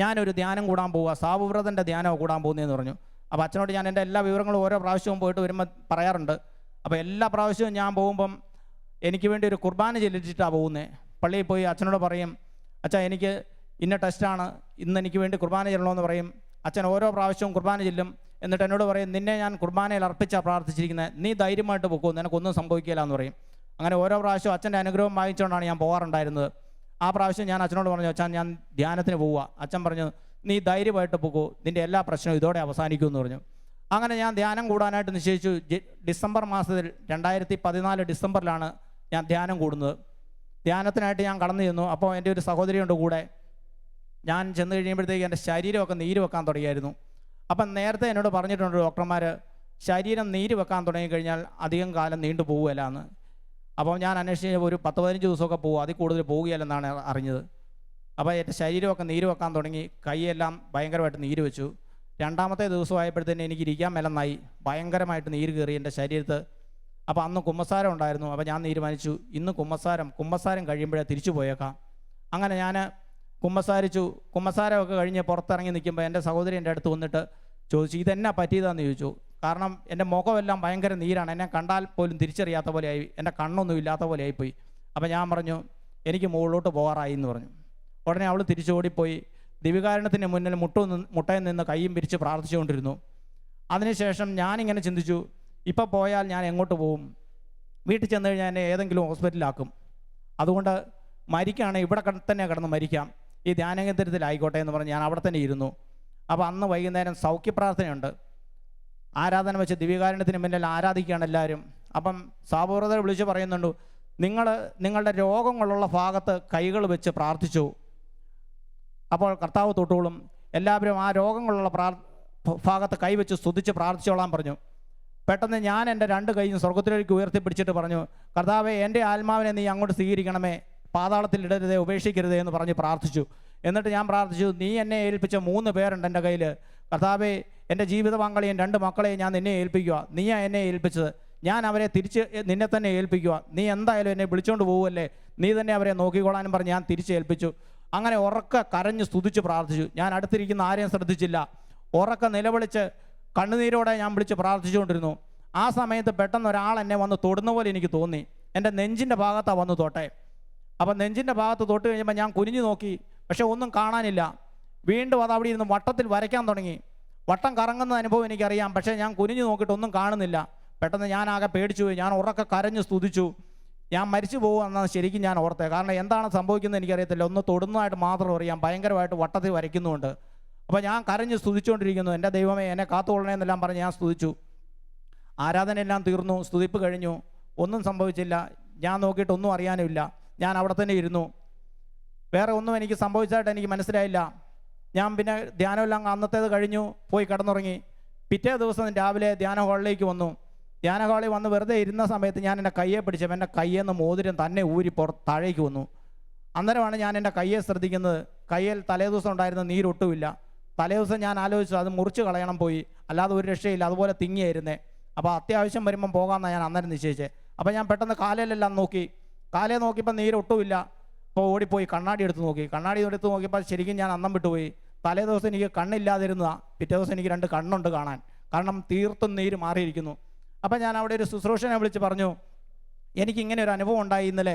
ഞാനൊരു ധ്യാനം കൂടാൻ പോവുക, സാബുവ്രതൻ്റെ ധ്യാനമോ കൂടാൻ പോകുന്നതെന്ന് പറഞ്ഞു. അപ്പോൾ അച്ഛനോട് ഞാൻ എൻ്റെ എല്ലാ വിവരങ്ങളും ഓരോ പ്രാവശ്യവും പോയിട്ട് വരുമ്പോൾ പറയാറുണ്ട്. അപ്പോൾ എല്ലാ പ്രാവശ്യവും ഞാൻ പോകുമ്പം എനിക്ക് വേണ്ടി ഒരു കുർബാന ചെല്ലിച്ചിട്ടാണ് പോകുന്നത്. പള്ളിയിൽ പോയി അച്ഛനോട് പറയും അച്ഛാ എനിക്ക് ഇന്ന ടെസ്റ്റാണ്, ഇന്ന് എനിക്ക് വേണ്ടി കുർബാന ചെല്ലണമെന്ന് പറയും. അച്ഛൻ ഓരോ പ്രാവശ്യവും കുർബാന ചെല്ലും. എന്നിട്ട് എന്നോട് പറയും നിന്നെ ഞാൻ കുർബാനയിൽ അർപ്പിച്ചാണ് പ്രാർത്ഥിച്ചിരിക്കുന്നത്, നീ ധൈര്യമായിട്ട് പോകും, നിനക്കൊന്നും സംഭവിക്കില്ല എന്ന് പറയും. അങ്ങനെ ഓരോ പ്രാവശ്യവും അച്ഛൻ്റെ അനുഗ്രഹം വാങ്ങിച്ചുകൊണ്ടാണ് ഞാൻ പോകാറുണ്ടായിരുന്നത്. ആ പ്രാവശ്യം ഞാൻ അച്ഛനോട് പറഞ്ഞു അച്ഛൻ ഞാൻ ധ്യാനത്തിന് പോവുക. അച്ഛൻ പറഞ്ഞു നീ ധൈര്യമായിട്ട് പോകുമോ, നിൻ്റെ എല്ലാ പ്രശ്നവും ഇതോടെ അവസാനിക്കുമെന്ന് പറഞ്ഞു. അങ്ങനെ ഞാൻ ധ്യാനം കൂടാനായിട്ട് നിശ്ചയിച്ചു. ഡിസംബർ മാസത്തിൽ 2014 ഡിസംബറിലാണ് ഞാൻ ധ്യാനം കൂടുന്നത്. ധ്യാനത്തിനായിട്ട് ഞാൻ കടന്നു ചെന്നു. അപ്പോൾ എൻ്റെ ഒരു സഹോദരിയുണ്ട് കൂടെ. ഞാൻ ചെന്ന് കഴിയുമ്പോഴത്തേക്ക് എൻ്റെ ശരീരമൊക്കെ നീര് വെക്കാൻ തുടങ്ങിയായിരുന്നു. അപ്പം നേരത്തെ എന്നോട് പറഞ്ഞിട്ടുണ്ട് ഡോക്ടർമാർ ശരീരം നീര് വെക്കാൻ തുടങ്ങിക്കഴിഞ്ഞാൽ അധികം കാലം നീണ്ടു പോവുകയില്ല എന്ന്. അപ്പോൾ ഞാൻ അന്വേഷിച്ച് ഒരു 10-15 ദിവസമൊക്കെ പോകും, അതിൽ കൂടുതൽ പോവുകയില്ലെന്നാണ് അറിഞ്ഞത്. അപ്പോൾ എൻ്റെ ശരീരമൊക്കെ നീര് വെക്കാൻ തുടങ്ങി, കൈയെല്ലാം ഭയങ്കരമായിട്ട് നീര് വെച്ചു. 2ാമത്തെ ദിവസമായപ്പോഴത്തേന് എനിക്ക് ഇരിക്കാൻ മേലെന്നായി, ഭയങ്കരമായിട്ട് നീര് കയറി എൻ്റെ ശരീരത്ത്. അപ്പോൾ അന്ന് കുമ്പസാരം ഉണ്ടായിരുന്നു. അപ്പോൾ ഞാൻ തീരുമാനിച്ചു ഇന്ന് കുമ്പസാരം കഴിയുമ്പോഴേ തിരിച്ചു പോയേക്കാം. അങ്ങനെ ഞാൻ കുമ്പസാരമൊക്കെ കഴിഞ്ഞ് പുറത്തിറങ്ങി നിൽക്കുമ്പോൾ എൻ്റെ സഹോദരി എൻ്റെ അടുത്ത് വന്നിട്ട് ചോദിച്ചു ഇതെന്നാ പറ്റിയതാണെന്ന് ചോദിച്ചു. കാരണം എൻ്റെ മുഖമെല്ലാം ഭയങ്കര നീരാണ്, എന്നെ കണ്ടാൽ പോലും തിരിച്ചറിയാത്ത പോലെയായി, എൻ്റെ കണ്ണൊന്നും ഇല്ലാത്ത പോലെ ആയിപ്പോയി. അപ്പോൾ ഞാൻ പറഞ്ഞു എനിക്ക് മുകളിലോട്ട് പോകാറായി എന്ന് പറഞ്ഞു. ഉടനെ അവൾ തിരിച്ചോടിപ്പോയി ദിവികാരണത്തിന് മുന്നിൽ മുട്ടയിൽ നിന്ന് കൈയും പിരിച്ച് പ്രാർത്ഥിച്ചുകൊണ്ടിരുന്നു. അതിനുശേഷം ഞാനിങ്ങനെ ചിന്തിച്ചു ഇപ്പോൾ പോയാൽ ഞാൻ എങ്ങോട്ട് പോകും, വീട്ടിൽ ചെന്ന് കഴിഞ്ഞാൽ എന്നെ ഏതെങ്കിലും ഹോസ്പിറ്റലിലാക്കും, അതുകൊണ്ട് മരിക്കുകയാണെങ്കിൽ ഇവിടെ തന്നെ കിടന്ന് മരിക്കാം, ഈ ധ്യാനകേന്ദ്രത്തിലായിക്കോട്ടെ എന്ന് പറഞ്ഞ് ഞാൻ അവിടെ തന്നെ ഇരുന്നു. അപ്പോൾ അന്ന് വൈകുന്നേരം സൗഖ്യപ്രാർത്ഥനയുണ്ട്, ആരാധന വെച്ച് ദിവ്യകാരുണ്യത്തിന് മുന്നിൽ ആരാധിക്കുകയാണ് എല്ലാവരും. അപ്പം സാബുവ്രതർ വിളിച്ച് പറയുന്നുണ്ട് നിങ്ങളുടെ രോഗങ്ങളുള്ള ഭാഗത്ത് കൈകൾ വെച്ച് പ്രാർത്ഥിച്ചു, അപ്പോൾ കർത്താവ് തൊട്ടോളും. എല്ലാവരും ആ രോഗങ്ങളുള്ള ഭാഗത്ത് കൈവച്ച് സ്തുതിച്ച് പ്രാർത്ഥിച്ചോളാൻ പറഞ്ഞു. പെട്ടെന്ന് ഞാൻ എൻ്റെ 2 കൈയും സ്വർഗത്തിലേക്ക് ഉയർത്തിപ്പിടിച്ചിട്ട് പറഞ്ഞു കർത്താവേ എൻ്റെ ആത്മാവിനെ നീ അങ്ങോട്ട് സ്വീകരിക്കണമേ, പാതാളത്തിൽ ഇടരുതേ, ഉപേക്ഷിക്കരുതേ എന്ന് പറഞ്ഞ് പ്രാർത്ഥിച്ചു. എന്നിട്ട് ഞാൻ പ്രാർത്ഥിച്ചു നീ എന്നെ ഏൽപ്പിച്ച 3 പേരുണ്ട് എൻ്റെ കയ്യിൽ, കർത്താവേ എൻ്റെ ജീവിത പങ്കാളിയും 2 മക്കളെയും ഞാൻ നിന്നെ ഏൽപ്പിക്കുക, നീയാ എന്നെ ഏൽപ്പിച്ചത്, ഞാൻ അവരെ തിരിച്ച് നിന്നെ തന്നെ ഏൽപ്പിക്കുക, നീ എന്തായാലും എന്നെ വിളിച്ചുകൊണ്ട് പോകുമല്ലേ, നീ തന്നെ അവരെ നോക്കിക്കോളാനും പറഞ്ഞ് ഞാൻ തിരിച്ചേൽപ്പിച്ചു. അങ്ങനെ ഉറക്കെ കരഞ്ഞ് സ്തുതിച്ച് പ്രാർത്ഥിച്ചു. ഞാൻ അടുത്തിരിക്കുന്ന ആരെയും ശ്രദ്ധിച്ചില്ല, ഉറക്കെ നിലവിളിച്ച് കണ്ണുനീരോടെ ഞാൻ വിളിച്ച് പ്രാർത്ഥിച്ചുകൊണ്ടിരുന്നു. ആ സമയത്ത് പെട്ടെന്ന് ഒരാൾ എന്നെ വന്ന് തൊടുന്ന പോലെ എനിക്ക് തോന്നി. എൻ്റെ നെഞ്ചിൻ്റെ ഭാഗത്താണ് വന്ന് തൊട്ടെ. അപ്പം നെഞ്ചിൻ്റെ ഭാഗത്ത് തൊട്ട് കഴിയുമ്പോൾ ഞാൻ കുനിഞ്ഞു നോക്കി, പക്ഷെ ഒന്നും കാണാനില്ല. വീണ്ടും അത് അവിടെ ഇരുന്ന് വട്ടത്തിൽ വരയ്ക്കാൻ തുടങ്ങി. വട്ടം കറങ്ങുന്ന അനുഭവം എനിക്കറിയാം, പക്ഷേ ഞാൻ കുനിഞ്ഞു നോക്കിയിട്ട് ഒന്നും കാണുന്നില്ല. പെട്ടെന്ന് ഞാൻ ആകെ പേടിച്ചു പോയി. ഞാൻ ഉറക്കെ കരഞ്ഞ് സ്തുതിച്ചു, ഞാൻ മരിച്ചു പോകുമെന്നാണ് ശരിക്കും ഞാൻ ഓർത്തത്. കാരണം എന്താണ് സംഭവിക്കുന്നത് എനിക്കറിയത്തില്ല. ഒന്ന് തൊടുന്നതായിട്ട് മാത്രം അറിയാം, ഭയങ്കരമായിട്ട് വട്ടത്തിൽ വരയ്ക്കുന്നുണ്ട്. അപ്പോൾ ഞാൻ കരഞ്ഞ് സ്തുതിച്ചുകൊണ്ടിരിക്കുന്നു. എൻ്റെ ദൈവമേ എന്നെ കാത്തുകൊള്ളണമെന്നെല്ലാം പറഞ്ഞ് ഞാൻ സ്തുതിച്ചു. ആരാധനയെല്ലാം തീർന്നു, സ്തുതിപ്പ് കഴിഞ്ഞു, ഒന്നും സംഭവിച്ചില്ല. ഞാൻ നോക്കിയിട്ടൊന്നും അറിയാനുമില്ല. ഞാൻ അവിടെ തന്നെ ഇരുന്നു. വേറെ ഒന്നും എനിക്ക് സംഭവിച്ചതായിട്ട് എനിക്ക് മനസ്സിലായില്ല. ഞാൻ പിന്നെ ധ്യാനമെല്ലാം അന്നത്തേത് കഴിഞ്ഞു, പോയി കിടന്നുറങ്ങി. പിറ്റേ ദിവസം രാവിലെ ധ്യാന ഹാളിലേക്ക് വന്നു. ധ്യാന ഹാളിൽ വന്ന് വെറുതെ ഇരുന്ന സമയത്ത് ഞാൻ എൻ്റെ കയ്യെ പിടിച്ചപ്പോൾ എൻ്റെ കയ്യിൽ നിന്ന് മോതിരം തന്നെ ഊരി താഴേക്ക് വന്നു. അന്നേരമാണ് ഞാൻ എൻ്റെ കയ്യെ ശ്രദ്ധിക്കുന്നത്. കയ്യിൽ തലേദിവസം ഉണ്ടായിരുന്ന നീരൊട്ടുമില്ല. തലേദിവസം ഞാൻ ആലോചിച്ചു അത് മുറിച്ച് കളയണം പോയി, അല്ലാതെ ഒരു രക്ഷയില്ല, അതുപോലെ തിങ്ങിയായിരുന്നേ. അപ്പോൾ അത്യാവശ്യം വരുമ്പം പോകാമെന്നാണ് ഞാൻ അന്നേരം നിശ്ചയിച്ചത്. അപ്പോൾ ഞാൻ പെട്ടെന്ന് കാലയിലെല്ലാം നോക്കി. കാലയെ നോക്കിയപ്പോൾ നീരൊട്ടുമില്ല. അപ്പോൾ ഓടിപ്പോയി കണ്ണാടി എടുത്ത് നോക്കി. കണ്ണാടി എടുത്ത് നോക്കിയപ്പോൾ ശരിക്കും ഞാൻ അന്നം വിട്ടുപോയി. തലേ ദിവസം എനിക്ക് കണ്ണില്ലാതിരുന്നതാണ്, പിറ്റേ ദിവസം എനിക്ക് 2 കണ്ണുണ്ട് കാണാൻ. കാരണം തീർത്തും നീര് മാറിയിരിക്കുന്നു. അപ്പം ഞാൻ അവിടെ ഒരു ശുശ്രൂഷനെ വിളിച്ച് പറഞ്ഞു, എനിക്കിങ്ങനെ ഒരു അനുഭവം ഉണ്ടായി ഇന്നലെ,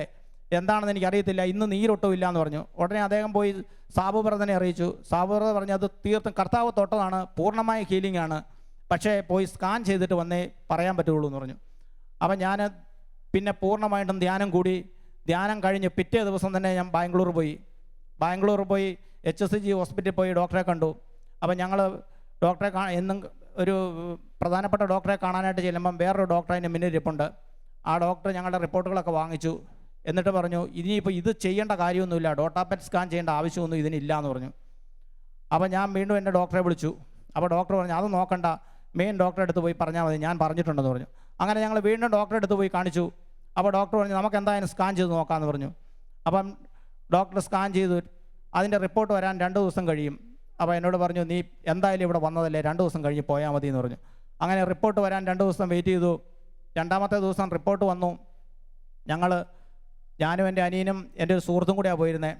എന്താണെന്ന് എനിക്കറിയത്തില്ല, ഇന്ന് നീരൊട്ടും ഇല്ല എന്ന് പറഞ്ഞു. ഉടനെ അദ്ദേഹം പോയി സാബു ബ്രദറിനെ അറിയിച്ചു. സാബു ബ്രദർ പറഞ്ഞു അത് തീർത്തും കർത്താവ് തൊട്ടതാണ്, പൂർണ്ണമായ ഹീലിംഗ് ആണ്, പക്ഷേ പോയി സ്കാൻ ചെയ്തിട്ട് വന്നേ പറയാൻ പറ്റുള്ളൂ എന്ന് പറഞ്ഞു. അപ്പം ഞാൻ പിന്നെ പൂർണ്ണമായിട്ടും ധ്യാനം കൂടി. ധ്യാനം കഴിഞ്ഞ് പിറ്റേ ദിവസം തന്നെ ഞാൻ ബാംഗ്ലൂർ പോയി HSG ഹോസ്പിറ്റലിൽ പോയി ഡോക്ടറെ കണ്ടു. അപ്പം ഞങ്ങൾ ഡോക്ടറെ എന്നും ഒരു പ്രധാനപ്പെട്ട ഡോക്ടറെ കാണാനായിട്ട് ചെല്ലുമ്പം വേറൊരു ഡോക്ടർ അതിൻ്റെ മുന്നിലിരിപ്പുണ്ട്. ആ ഡോക്ടർ ഞങ്ങളുടെ റിപ്പോർട്ടുകളൊക്കെ വാങ്ങിച്ചു. എന്നിട്ട് പറഞ്ഞു ഇനിയിപ്പോൾ ഇത് ചെയ്യേണ്ട കാര്യമൊന്നുമില്ല, ഡോട്ടാപെറ്റ് സ്കാൻ ചെയ്യേണ്ട ആവശ്യമൊന്നും ഇതിനില്ല എന്ന് പറഞ്ഞു. അപ്പോൾ ഞാൻ വീണ്ടും എൻ്റെ ഡോക്ടറെ വിളിച്ചു. അപ്പോൾ ഡോക്ടർ പറഞ്ഞു അത് നോക്കണ്ട, മെയിൻ ഡോക്ടറെ അടുത്ത് പോയി പറഞ്ഞാൽ മതി, ഞാൻ പറഞ്ഞിട്ടുണ്ടെന്ന് പറഞ്ഞു. അങ്ങനെ ഞങ്ങൾ വീണ്ടും ഡോക്ടറെ അടുത്ത് പോയി കാണിച്ചു. അപ്പോൾ ഡോക്ടർ പറഞ്ഞു നമുക്ക് എന്തായാലും സ്കാൻ ചെയ്ത് നോക്കാമെന്ന് പറഞ്ഞു. അപ്പം ഡോക്ടർ സ്കാൻ ചെയ്തു. അതിൻ്റെ റിപ്പോർട്ട് വരാൻ 2 ദിവസം കഴിയും. അപ്പോൾ എന്നോട് പറഞ്ഞു നീ എന്തായാലും ഇവിടെ വന്നതല്ലേ, 2 ദിവസം കഴിഞ്ഞ് പോയാൽ മതി എന്ന് പറഞ്ഞു. അങ്ങനെ റിപ്പോർട്ട് വരാൻ 2 ദിവസം വെയിറ്റ് ചെയ്തു. 2ാമത്തെ ദിവസം റിപ്പോർട്ട് വന്നു. ഞാനും എൻ്റെ അനിയനും എൻ്റെ ഒരു സുഹൃത്തും കൂടെയാണ് പോയിരുന്നത്.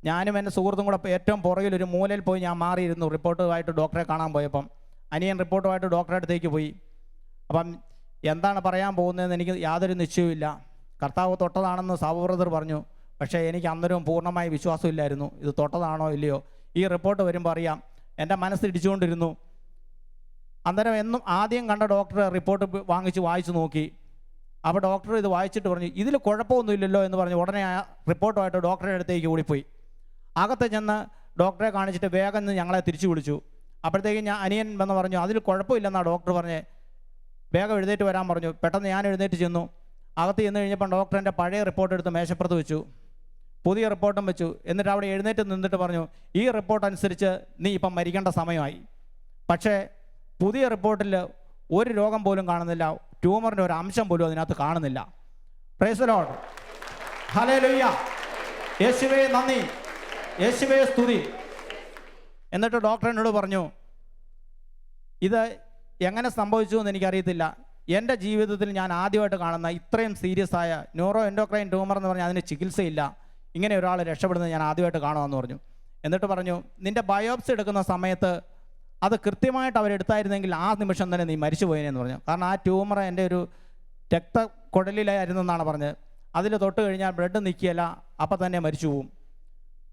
ഞാനും എൻ്റെ സുഹൃത്തും കൂടെ ഏറ്റവും പുറകിൽ ഒരു മൂലയിൽ പോയി ഞാൻ മാറിയിരുന്നു റിപ്പോർട്ടുമായിട്ട് ഡോക്ടറെ കാണാൻ പോയപ്പം. അനിയൻ റിപ്പോർട്ടുമായിട്ട് ഡോക്ടറെ അടുത്തേക്ക് പോയി. അപ്പം എന്താണ് പറയാൻ പോകുന്നതെന്ന് എനിക്ക് യാതൊരു നിശ്ചയവുമില്ല. കർത്താവ് തൊട്ടതാണെന്ന് സാബു ബ്രദർ പറഞ്ഞു. പക്ഷേ എനിക്ക് അന്നേരവും പൂർണ്ണമായി വിശ്വാസമില്ലായിരുന്നു ഇത് തൊട്ടതാണോ ഇല്ലയോ. ഈ റിപ്പോർട്ട് വരുമ്പോൾ അറിയാം. എൻ്റെ മനസ്സിടിച്ചുകൊണ്ടിരുന്നു. അന്നേരം എന്നും ആദ്യം കണ്ട ഡോക്ടർ റിപ്പോർട്ട് വായിച്ചു നോക്കി. അപ്പോൾ ഡോക്ടർ ഇത് വായിച്ചിട്ട് പറഞ്ഞു ഇതിൽ കുഴപ്പമൊന്നുമില്ലല്ലോ എന്ന് പറഞ്ഞു. ഉടനെ ആ റിപ്പോർട്ടുമായിട്ട് ഡോക്ടറുടെ അടുത്തേക്ക് ഓടിപ്പോയി. അകത്ത് ചെന്ന് ഡോക്ടറെ കാണിച്ചിട്ട് വേഗം ഞങ്ങളെ തിരിച്ചു വിളിച്ചു. അപ്പോഴത്തേക്കും ഞാൻ അനിയൻ വന്ന് പറഞ്ഞു അതിൽ കുഴപ്പമില്ലെന്നാണ് ഡോക്ടർ പറഞ്ഞേ, വേഗം എഴുന്നേറ്റ് വരാൻ പറഞ്ഞു. പെട്ടെന്ന് ഞാൻ എഴുന്നേറ്റ് ചെന്നു. അകത്ത് ചെന്ന് കഴിഞ്ഞപ്പം ഡോക്ടർ എൻ്റെ പഴയ റിപ്പോർട്ട് എടുത്ത് മേശപ്പുറത്ത് വെച്ചു, പുതിയ റിപ്പോർട്ടും വെച്ചു. എന്നിട്ട് അവിടെ എഴുന്നേറ്റ് നിന്നിട്ട് പറഞ്ഞു ഈ റിപ്പോർട്ട് അനുസരിച്ച് നീ ഇപ്പം മരിക്കേണ്ട സമയമായി. പക്ഷേ പുതിയ റിപ്പോർട്ടിൽ ഒരു രോഗം പോലും കാണുന്നില്ല, ട്യൂമറിൻ്റെ ഒരു അംശം പോലും അതിനകത്ത് കാണുന്നില്ല. പ്രൈസ് ദി ലോർഡ്, ഹല്ലേലൂയ, യേശുവേ നന്ദി, യേശുവേ സ്തുതി. എന്നിട്ട് ഡോക്ടർ എന്നോട് പറഞ്ഞു ഇത് എങ്ങനെ സംഭവിച്ചു എന്ന് എനിക്കറിയത്തില്ല, എൻ്റെ ജീവിതത്തിൽ ഞാൻ ആദ്യമായിട്ട് കാണുന്ന ഇത്രയും സീരിയസ് ആയ ന്യൂറോ എൻഡോക്രൈൻ ട്യൂമർ എന്ന് പറഞ്ഞാൽ അതിന് ചികിത്സയില്ല, ഇങ്ങനെ ഒരാൾ രക്ഷപ്പെടുന്നത് ഞാൻ ആദ്യമായിട്ട് കാണുമെന്ന് പറഞ്ഞു. എന്നിട്ട് പറഞ്ഞു നിൻ്റെ ബയോപ്സി എടുക്കുന്ന സമയത്ത് അത് കൃത്യമായിട്ട് അവരെടുത്തായിരുന്നെങ്കിൽ ആ നിമിഷം തന്നെ നീ മരിച്ചു പോയേനെന്ന് പറഞ്ഞു. കാരണം ആ ട്യൂമർ എൻ്റെ ഒരു രക്തക്കുഴലിലായിരുന്നു എന്നാണ് പറഞ്ഞത്. അതിൽ തൊട്ട് കഴിഞ്ഞാൽ ബ്ലഡ് നിൽക്കുകയില്ല, അപ്പം തന്നെ മരിച്ചു പോവും.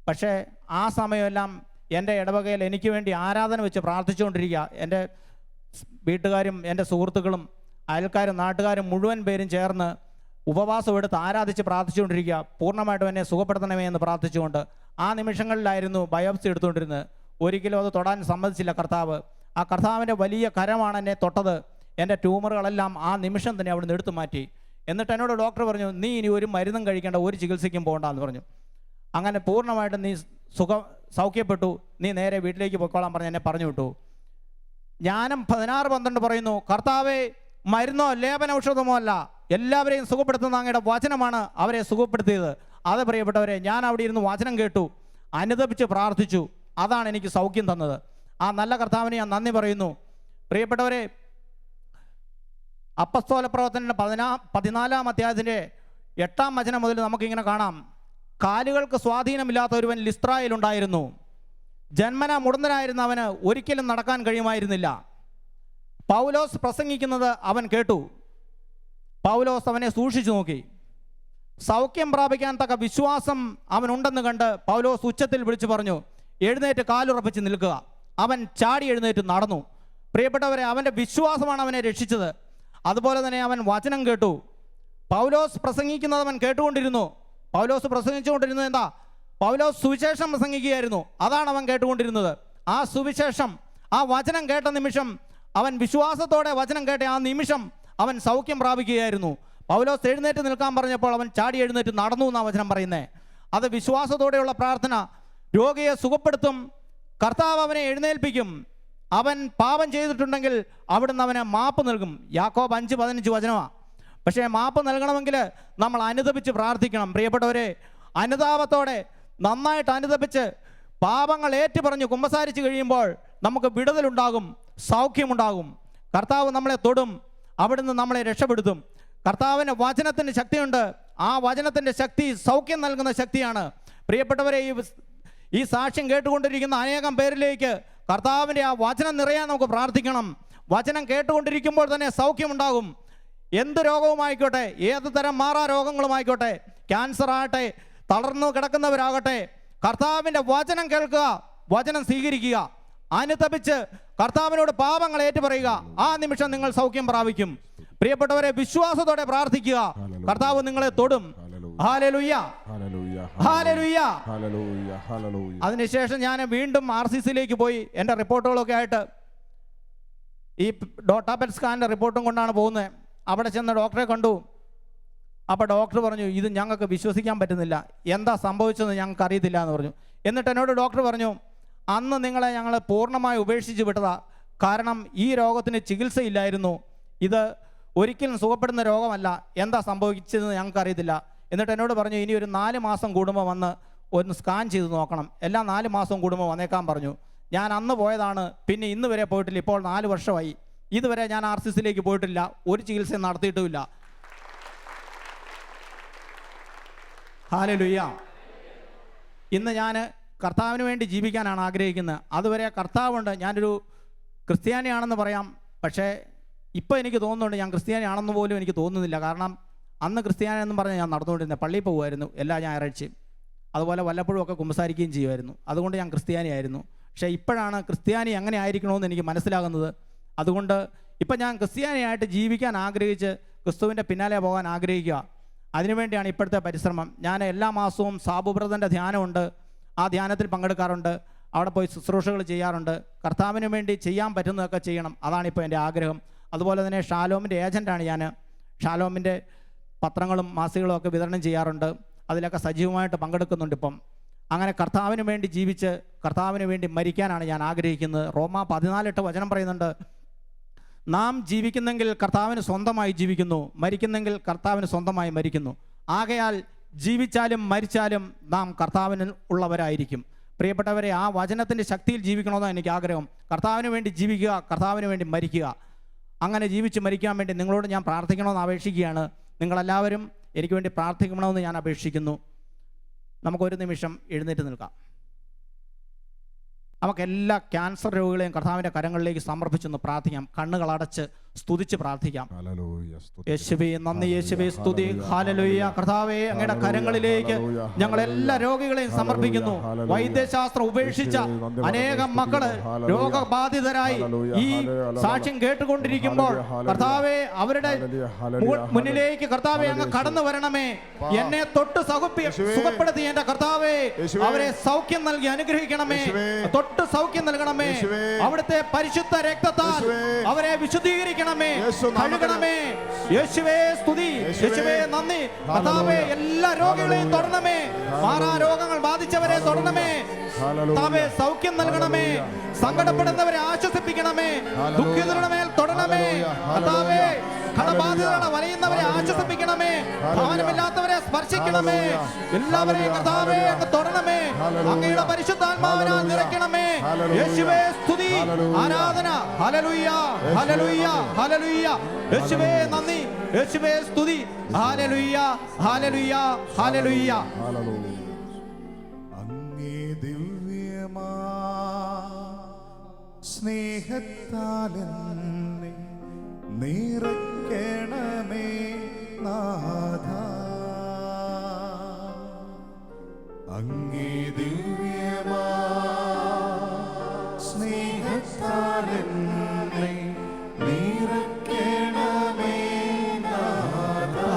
പക്ഷേ ആ സമയമെല്ലാം എൻ്റെ ഇടവകയിൽ എനിക്ക് വേണ്ടി ആരാധന വെച്ച് പ്രാർത്ഥിച്ചുകൊണ്ടിരിക്കുക. എൻ്റെ വീട്ടുകാരും എൻ്റെ സുഹൃത്തുക്കളും അയൽക്കാരും നാട്ടുകാരും മുഴുവൻ പേരും ചേർന്ന് ഉപവാസം എടുത്ത് ആരാധിച്ച് പ്രാർത്ഥിച്ചുകൊണ്ടിരിക്കുക. പൂർണ്ണമായിട്ടും എന്നെ സുഖപ്പെടുത്തണമേ എന്ന് പ്രാർത്ഥിച്ചുകൊണ്ട് ആ നിമിഷങ്ങളിലായിരുന്നു ബയോപ്സി എടുത്തുകൊണ്ടിരുന്നത്. ഒരിക്കലും അത് തൊടാൻ സമ്മതിച്ചില്ല കർത്താവ്. ആ കർത്താവിൻ്റെ വലിയ കരമാണ് എന്നെ തൊട്ടത്. എൻ്റെ ട്യൂമറുകളെല്ലാം ആ നിമിഷം തന്നെ അവിടെ നിന്ന് എടുത്തു മാറ്റി. എന്നിട്ട് എന്നോട് ഡോക്ടർ പറഞ്ഞു നീ ഇനി ഒരു മരുന്നും കഴിക്കേണ്ട, ഒരു ചികിത്സയ്ക്കും പോകണ്ടെന്ന് പറഞ്ഞു. അങ്ങനെ പൂർണ്ണമായിട്ടും നീ സൗഖ്യപ്പെട്ടു, നീ നേരെ വീട്ടിലേക്ക് പോയിക്കോളാൻ പറഞ്ഞ് എന്നെ പറഞ്ഞു വിട്ടു. ജ്ഞാനം 16:12 പറയുന്നു കർത്താവേ മരുന്നോ ലേപന ഔഷധമോ അല്ല, എല്ലാവരെയും സുഖപ്പെടുത്തുന്ന അങ്ങയുടെ വചനമാണ് അവരെ സുഖപ്പെടുത്തിയത്. അത് പ്രിയപ്പെട്ടവരെ, ഞാൻ അവിടെ ഇരുന്ന് വചനം കേട്ടു, അനുദപിച്ച് പ്രാർത്ഥിച്ചു, അതാണ് എനിക്ക് സൗഖ്യം തന്നത്. ആ നല്ല കർത്താവിനെ ഞാൻ നന്ദി പറയുന്നു. പ്രിയപ്പെട്ടവരെ, അപ്പസ്തോല പ്രവർത്തനത്തിൻ്റെ 14-ാം അധ്യായത്തിൻ്റെ 8-ാം വചനം മുതൽ നമുക്കിങ്ങനെ കാണാം. കാലുകൾക്ക് സ്വാധീനമില്ലാത്ത ഒരുവൻ ലിസ്ത്രായിലുണ്ടായിരുന്നു. ജന്മന മുടന്തനായിരുന്ന അവന് ഒരിക്കലും നടക്കാൻ കഴിയുമായിരുന്നില്ല. പൗലോസ് പ്രസംഗിക്കുന്നത് അവൻ കേട്ടു. പൗലോസ് അവനെ സൂക്ഷിച്ചു നോക്കി. സൗഖ്യം പ്രാപിക്കാൻ തക്ക വിശ്വാസം അവനുണ്ടെന്ന് കണ്ട് പൗലോസ് ഉച്ചത്തിൽ വിളിച്ചു പറഞ്ഞു എഴുന്നേറ്റ് കാലുറപ്പിച്ച് നിൽക്കുക. അവൻ ചാടി എഴുന്നേറ്റ് നടന്നു. പ്രിയപ്പെട്ടവരെ, അവൻ്റെ വിശ്വാസമാണ് അവനെ രക്ഷിച്ചത്. അതുപോലെ തന്നെ അവൻ വചനം കേട്ടു. പൗലോസ് പ്രസംഗിക്കുന്നത് അവൻ കേട്ടുകൊണ്ടിരുന്നു. പൗലോസ് പ്രസംഗിച്ചുകൊണ്ടിരുന്നത് എന്താ? പൗലോസ് സുവിശേഷം പ്രസംഗിക്കുകയായിരുന്നു. അതാണ് അവൻ കേട്ടുകൊണ്ടിരുന്നത്. ആ സുവിശേഷം, ആ വചനം കേട്ട നിമിഷം, അവൻ വിശ്വാസത്തോടെ വചനം കേട്ട ആ നിമിഷം അവൻ സൗഖ്യം പ്രാപിക്കുകയായിരുന്നു. പൗലോസ് എഴുന്നേറ്റ് നിൽക്കാൻ പറഞ്ഞപ്പോൾ അവൻ ചാടി എഴുന്നേറ്റ് നടന്നു എന്നാണ് വചനം പറയുന്നത്. അത് വിശ്വാസത്തോടെയുള്ള പ്രാർത്ഥന. രോഗിയെ സുഖപ്പെടുത്തും, കർത്താവ് അവനെ എഴുന്നേൽപ്പിക്കും. അവൻ പാപം ചെയ്തിട്ടുണ്ടെങ്കിൽ അവിടുന്ന് അവന് മാപ്പ് നൽകും. യാക്കോബ് 5:15 വചനമാണ്. പക്ഷേ മാപ്പ് നൽകണമെങ്കിൽ നമ്മൾ അനുതപിച്ച് പ്രാർത്ഥിക്കണം. പ്രിയപ്പെട്ടവരെ, അനുതാപത്തോടെ നന്നായിട്ട് അനുതപിച്ച് പാപങ്ങൾ ഏറ്റുപറഞ്ഞ് കുമ്പസാരിച്ച് കഴിയുമ്പോൾ നമുക്ക് വിടുതലുണ്ടാകും, സൗഖ്യമുണ്ടാകും. കർത്താവ് നമ്മളെ തൊടും, അവിടുന്ന് നമ്മളെ രക്ഷപ്പെടുത്തും. കർത്താവിൻ്റെ വചനത്തിന് ശക്തിയുണ്ട്. ആ വചനത്തിൻ്റെ ശക്തി സൗഖ്യം നൽകുന്ന ശക്തിയാണ്. പ്രിയപ്പെട്ടവരെ, ഈ സാക്ഷ്യം കേട്ടുകൊണ്ടിരിക്കുന്ന അനേകം പേരിലേക്ക് കർത്താവിൻ്റെ ആ വചനം നിറയാൻ നമുക്ക് പ്രാർത്ഥിക്കണം. വചനം കേട്ടുകൊണ്ടിരിക്കുമ്പോൾ തന്നെ സൗഖ്യമുണ്ടാകും. എന്ത് രോഗവുമായിക്കോട്ടെ, ഏത് തരം മാറാ രോഗങ്ങളുമായിക്കോട്ടെ, ക്യാൻസർ ആകട്ടെ, തളർന്നു കിടക്കുന്നവരാകട്ടെ, കർത്താവിൻ്റെ വചനം കേൾക്കുക, വചനം സ്വീകരിക്കുക, അനുതപിച്ച് കർത്താവിനോട് പാപങ്ങൾ ഏറ്റുപറയുക. ആ നിമിഷം നിങ്ങൾ സൗഖ്യം പ്രാപിക്കും. പ്രിയപ്പെട്ടവരെ, വിശ്വാസത്തോടെ പ്രാർത്ഥിക്കുക, കർത്താവ് നിങ്ങളെ തൊടും. Hallelujah, hallelujah, hallelujah. അതിനുശേഷം ഞാൻ വീണ്ടും RCCയിലേക്ക് പോയി. എൻ്റെ റിപ്പോർട്ടുകളൊക്കെ ആയിട്ട് ഈ ഡോട്ടാപെറ്റ് സ്കാനിൻ്റെ റിപ്പോർട്ടും കൊണ്ടാണ് പോകുന്നത്. അവിടെ ചെന്ന് ഡോക്ടറെ കണ്ടു. അപ്പോൾ ഡോക്ടർ പറഞ്ഞു, ഇത് ഞങ്ങൾക്ക് വിശ്വസിക്കാൻ പറ്റുന്നില്ല, എന്താ സംഭവിച്ചതെന്ന് ഞങ്ങൾക്ക് അറിയത്തില്ല എന്ന് പറഞ്ഞു. എന്നിട്ട് എന്നോട് ഡോക്ടർ പറഞ്ഞു, അന്ന് നിങ്ങളെ ഞങ്ങൾ പൂർണ്ണമായി ഉപേക്ഷിച്ച് വിട്ടതാ. കാരണം ഈ രോഗത്തിന് ചികിത്സയില്ലായിരുന്നു, ഇത് ഒരിക്കലും സുഖപ്പെടുന്ന രോഗമല്ല, എന്താ സംഭവിച്ചതെന്ന് ഞങ്ങൾക്ക് അറിയത്തില്ല. എന്നിട്ട് എന്നോട് പറഞ്ഞു, ഇനി ഒരു 4 മാസം കൂടുമ്പോൾ വന്ന് ഒന്ന് സ്കാൻ ചെയ്ത് നോക്കണം, എല്ലാം 4 മാസം കൂടുമ്പോൾ വന്നേക്കാൻ പറഞ്ഞു. ഞാൻ അന്ന് പോയതാണ്, പിന്നെ ഇന്ന് വരെ പോയിട്ടില്ല. ഇപ്പോൾ 4 വർഷമായി. ഇതുവരെ ഞാൻ RCCയിലേക്ക് പോയിട്ടില്ല, ഒരു ചികിത്സയും നടത്തിയിട്ടുമില്ല. ഹല്ലേലൂയ. ഇന്ന് ഞാൻ കർത്താവിന് വേണ്ടി ജീവിക്കാനാണ് ആഗ്രഹിക്കുന്നത്. അതുവരെ കർത്താവുണ്ട്. ഞാനൊരു ക്രിസ്ത്യാനിയാണെന്ന് പറയാം, പക്ഷേ ഇപ്പോൾ എനിക്ക് തോന്നുന്നുണ്ട് ഞാൻ ക്രിസ്ത്യാനിയാണെന്ന് പോലും എനിക്ക് തോന്നുന്നില്ല. കാരണം അന്ന് ക്രിസ്ത്യാനിയെന്നും പറഞ്ഞ് ഞാൻ നടന്നുകൊണ്ടിരുന്നത്, പള്ളിയിൽ പോകുമായിരുന്നു എല്ലാ ഞായറാഴ്ചയും, അതുപോലെ വല്ലപ്പോഴും ഒക്കെ കുമ്പസാരിക്കുകയും ചെയ്യുമായിരുന്നു. അതുകൊണ്ട് ഞാൻ ക്രിസ്ത്യാനിയായിരുന്നു. പക്ഷേ ഇപ്പോഴാണ് ക്രിസ്ത്യാനി എങ്ങനെ ആയിരിക്കണമെന്ന് എനിക്ക് മനസ്സിലാകുന്നത്. അതുകൊണ്ട് ഇപ്പം ഞാൻ ക്രിസ്ത്യാനിയായിട്ട് ജീവിക്കാൻ ആഗ്രഹിച്ച് ക്രിസ്തുവിൻ്റെ പിന്നാലെ പോകാൻ ആഗ്രഹിക്കുക. അതിനുവേണ്ടിയാണ് ഇപ്പോഴത്തെ പരിശ്രമം. ഞാൻ എല്ലാ മാസവും സാബുബ്രതൻ്റെ ധ്യാനമുണ്ട്, ആ ധ്യാനത്തിൽ പങ്കെടുക്കാറുണ്ട്, അവിടെ പോയി ശുശ്രൂഷകൾ ചെയ്യാറുണ്ട്. കർത്താവിന് വേണ്ടി ചെയ്യാൻ പറ്റുന്നതൊക്കെ ചെയ്യണം, അതാണിപ്പോൾ എൻ്റെ ആഗ്രഹം. അതുപോലെ തന്നെ ഷാലോമിൻ്റെ ഏജൻറ്റാണ് ഞാൻ. ഷാലോമിൻ്റെ പത്രങ്ങളും മാസികകളും ഒക്കെ വിതരണം ചെയ്യാറുണ്ട്, അതിലൊക്കെ സജീവമായിട്ട് പങ്കെടുക്കുന്നുണ്ട് ഇപ്പം. അങ്ങനെ കർത്താവിന് വേണ്ടി ജീവിച്ച് കർത്താവിന് വേണ്ടി മരിക്കാനാണ് ഞാൻ ആഗ്രഹിക്കുന്നത്. റോമാ 14:8 വചനം പറയുന്നുണ്ട്, നാം ജീവിക്കുന്നെങ്കിൽ കർത്താവിന് സ്വന്തമായി ജീവിക്കുന്നു, മരിക്കുന്നെങ്കിൽ കർത്താവിന് സ്വന്തമായി മരിക്കുന്നു. ആകയാൽ ജീവിച്ചാലും മരിച്ചാലും നാം കർത്താവിന് ഉള്ളവരായിരിക്കും. പ്രിയപ്പെട്ടവരെ, ആ വചനത്തിൻ്റെ ശക്തിയിൽ ജീവിക്കണമെന്നാണ് എനിക്ക് ആഗ്രഹം. കർത്താവിന് വേണ്ടി ജീവിക്കുക, കർത്താവിന് വേണ്ടി മരിക്കുക. അങ്ങനെ ജീവിച്ച് മരിക്കാൻ വേണ്ടി നിങ്ങളോട് ഞാൻ പ്രാർത്ഥിക്കണമെന്ന് അപേക്ഷിക്കുകയാണ്. നിങ്ങളെല്ലാവരും എനിക്ക് വേണ്ടി പ്രാർത്ഥിക്കണമെന്ന് ഞാൻ അപേക്ഷിക്കുന്നു. നമുക്കൊരു നിമിഷം എഴുന്നേറ്റ് നിൽക്കാം. നമുക്കെല്ലാ ക്യാൻസർ രോഗികളെയും കർത്താവിൻ്റെ കരങ്ങളിലേക്ക് സമർപ്പിച്ചൊന്ന് പ്രാർത്ഥിക്കാം. കണ്ണുകളടച്ച് സ്തുതിച്ച് പ്രാർത്ഥിക്കാം. യേശുവേ നന്ദി, യേശുവേ സ്തുതി. ഹല്ലേലൂയ. കർത്താവേ, അങ്ങയുടെ കരങ്ങളിലേക്ക് ഞങ്ങൾ എല്ലാ രോഗികളെയും സമർപ്പിക്കുന്നു. വൈദ്യശാസ്ത്രം ഉപേക്ഷിച്ച അനേകം മക്കള് രോഗബാധിതരായി ഈ സാക്ഷ്യം കേട്ടുകൊണ്ടിരിക്കുമ്പോൾ കർത്താവേ, അവരുടെ മുന്നിലേക്ക് കർത്താവേ അങ്ങ് കടന്നു വരണമേ. എന്നെ തൊട്ട് സുഖപ്പെടുത്തി എൻ്റെ കർത്താവേ അവരെ സൗഖ്യം നൽകി അനുഗ്രഹിക്കണമേ. തൊട്ട് സൗഖ്യം നൽകണമേ. അവിടുത്തെ പരിശുദ്ധ രക്തത്താൽ അവരെ വിശുദ്ധീകരിക്കണമേ, കഴുകണമേ. യേശുവേ സ്തുതി, യേശുവേ നന്ദി. കർത്താവേ, എല്ലാ രോഗികളെയും തൊടണമേ. മാറാ രോഗങ്ങൾ ബാധിച്ചവരെ തൊടണമേ. കർത്താവേ, സൗഖ്യം നൽകണമേ. സങ്കടപ്പെടുന്നവരെ ആശ്വസിപ്പിക്കണമേ. ദുഃഖിതരുടെ മേൽ തൊടണമേ. കർത്താവേ, കടബാധിതരുടെ വലയുന്നവരെ ആശ്വസിപ്പിക്കണമേ. ഭവനമില്ലാത്തവരെ സ്പർശിക്കണമേ. എല്ലാവരെയും കർത്താവേ അങ്ങ് തൊടണമേ. അങ്ങയുടെ പരിശുദ്ധാത്മാവിനാൽ നിറയ്ക്കണമേ. യേശുവേ സ്തുതി, ആരാധന. Hallelujah, hallelujah, hallelujah. യേശുവേ നന്ദി, യേശുവേ സ്തുതി. Hallelujah, hallelujah, hallelujah. അങ്ങേ ദിവ്യമാ സ്നേഹത്താലെന്നെ നിറയ്ക്കണമേ നാഥാ. അങ്ങേ ദിവ്യമാ സ്നേഹത്താലെന്നെ നിറയ്ക്കണമേ നാഥാ.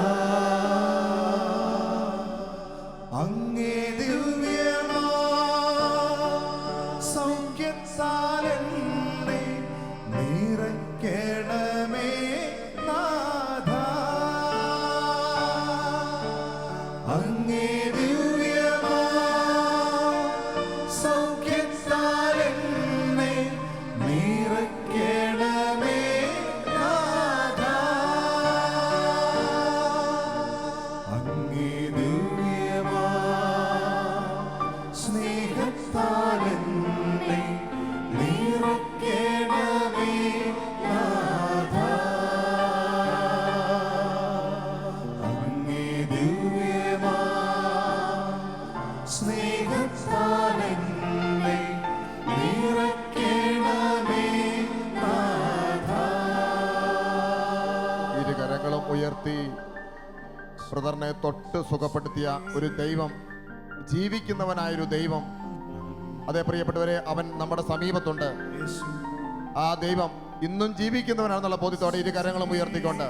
നിറയ്ക്കണമേ നാഥാ. അങ്ങേ ദിവ്യമാ സ്നേഹത്താൽ എന്നെ നിറയ്ക്കണമേ നാഥാ. ഇരു കരങ്ങളും ഉയർത്തി ബ്രദറിനെ തൊട്ട് സുഖപ്പെടുത്തിയ ഒരു ദൈവം, ജീവിക്കുന്നവനായൊരു ദൈവം, അതേ പ്രിയപ്പെട്ടവരെ, അവൻ നമ്മുടെ സമീപത്തുണ്ട്. ആ ദൈവം ഇന്നും ജീവിക്കുന്നവനാണെന്നുള്ള ബോധ്യത്തോടെ ഇരു കരങ്ങളും ഉയർത്തിക്കൊണ്ട്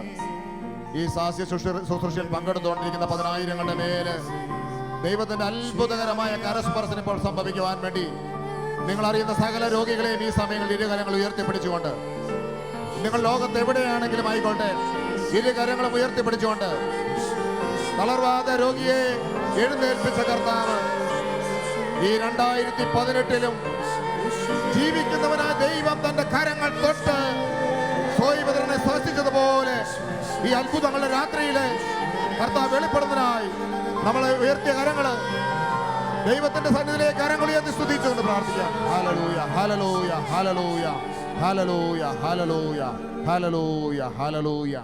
ഈ സാസ്യ ശുശ്രൂഷയിൽ പങ്കെടുത്തുകൊണ്ടിരിക്കുന്ന 10,000ങ്ങളുടെ മേല് ദൈവത്തിന്റെ അത്ഭുതകരമായ കരസ്പർശനം ഇപ്പോൾ സംഭവിക്കുവാൻ വേണ്ടി നിങ്ങൾ അറിയുന്ന സകല രോഗികളെയും ഈ സമയങ്ങളിൽ ഇരു കരങ്ങൾ ഉയർത്തിപ്പിടിച്ചുകൊണ്ട്, നിങ്ങൾ ലോകത്ത് എവിടെയാണെങ്കിലും ആയിക്കോട്ടെ, ഇരു കരങ്ങളും ഉയർത്തിപ്പിടിച്ചുകൊണ്ട് തളർവാദ രോഗിയെ എഴുന്നേൽപ്പിച്ച കർത്താവ് ഈ 2018-ലും ജീവിക്കുന്നവനായ ദൈവം തന്റെ കരങ്ങൾ തൊട്ട് സോയിബദറിനെ സ്പർശിച്ചതുപോലെ ഈ അത്ഭുതങ്ങളുടെ രാത്രിയില് കർത്താവ് വെളിപ്പെടുന്നതിനായി നമ്മളെ ഉയർത്തിയ കരങ്ങള് ദൈവത്തിന്റെ സന്നിധിയിലേക്ക് കരങ്ങൾ ഉയർത്തി സ്തുതിച്ചുകൊണ്ട് പ്രാർത്ഥിക്കാം. Hallelujah, hallelujah, hallelujah, hallelujah, hallelujah, hallelujah, hallelujah.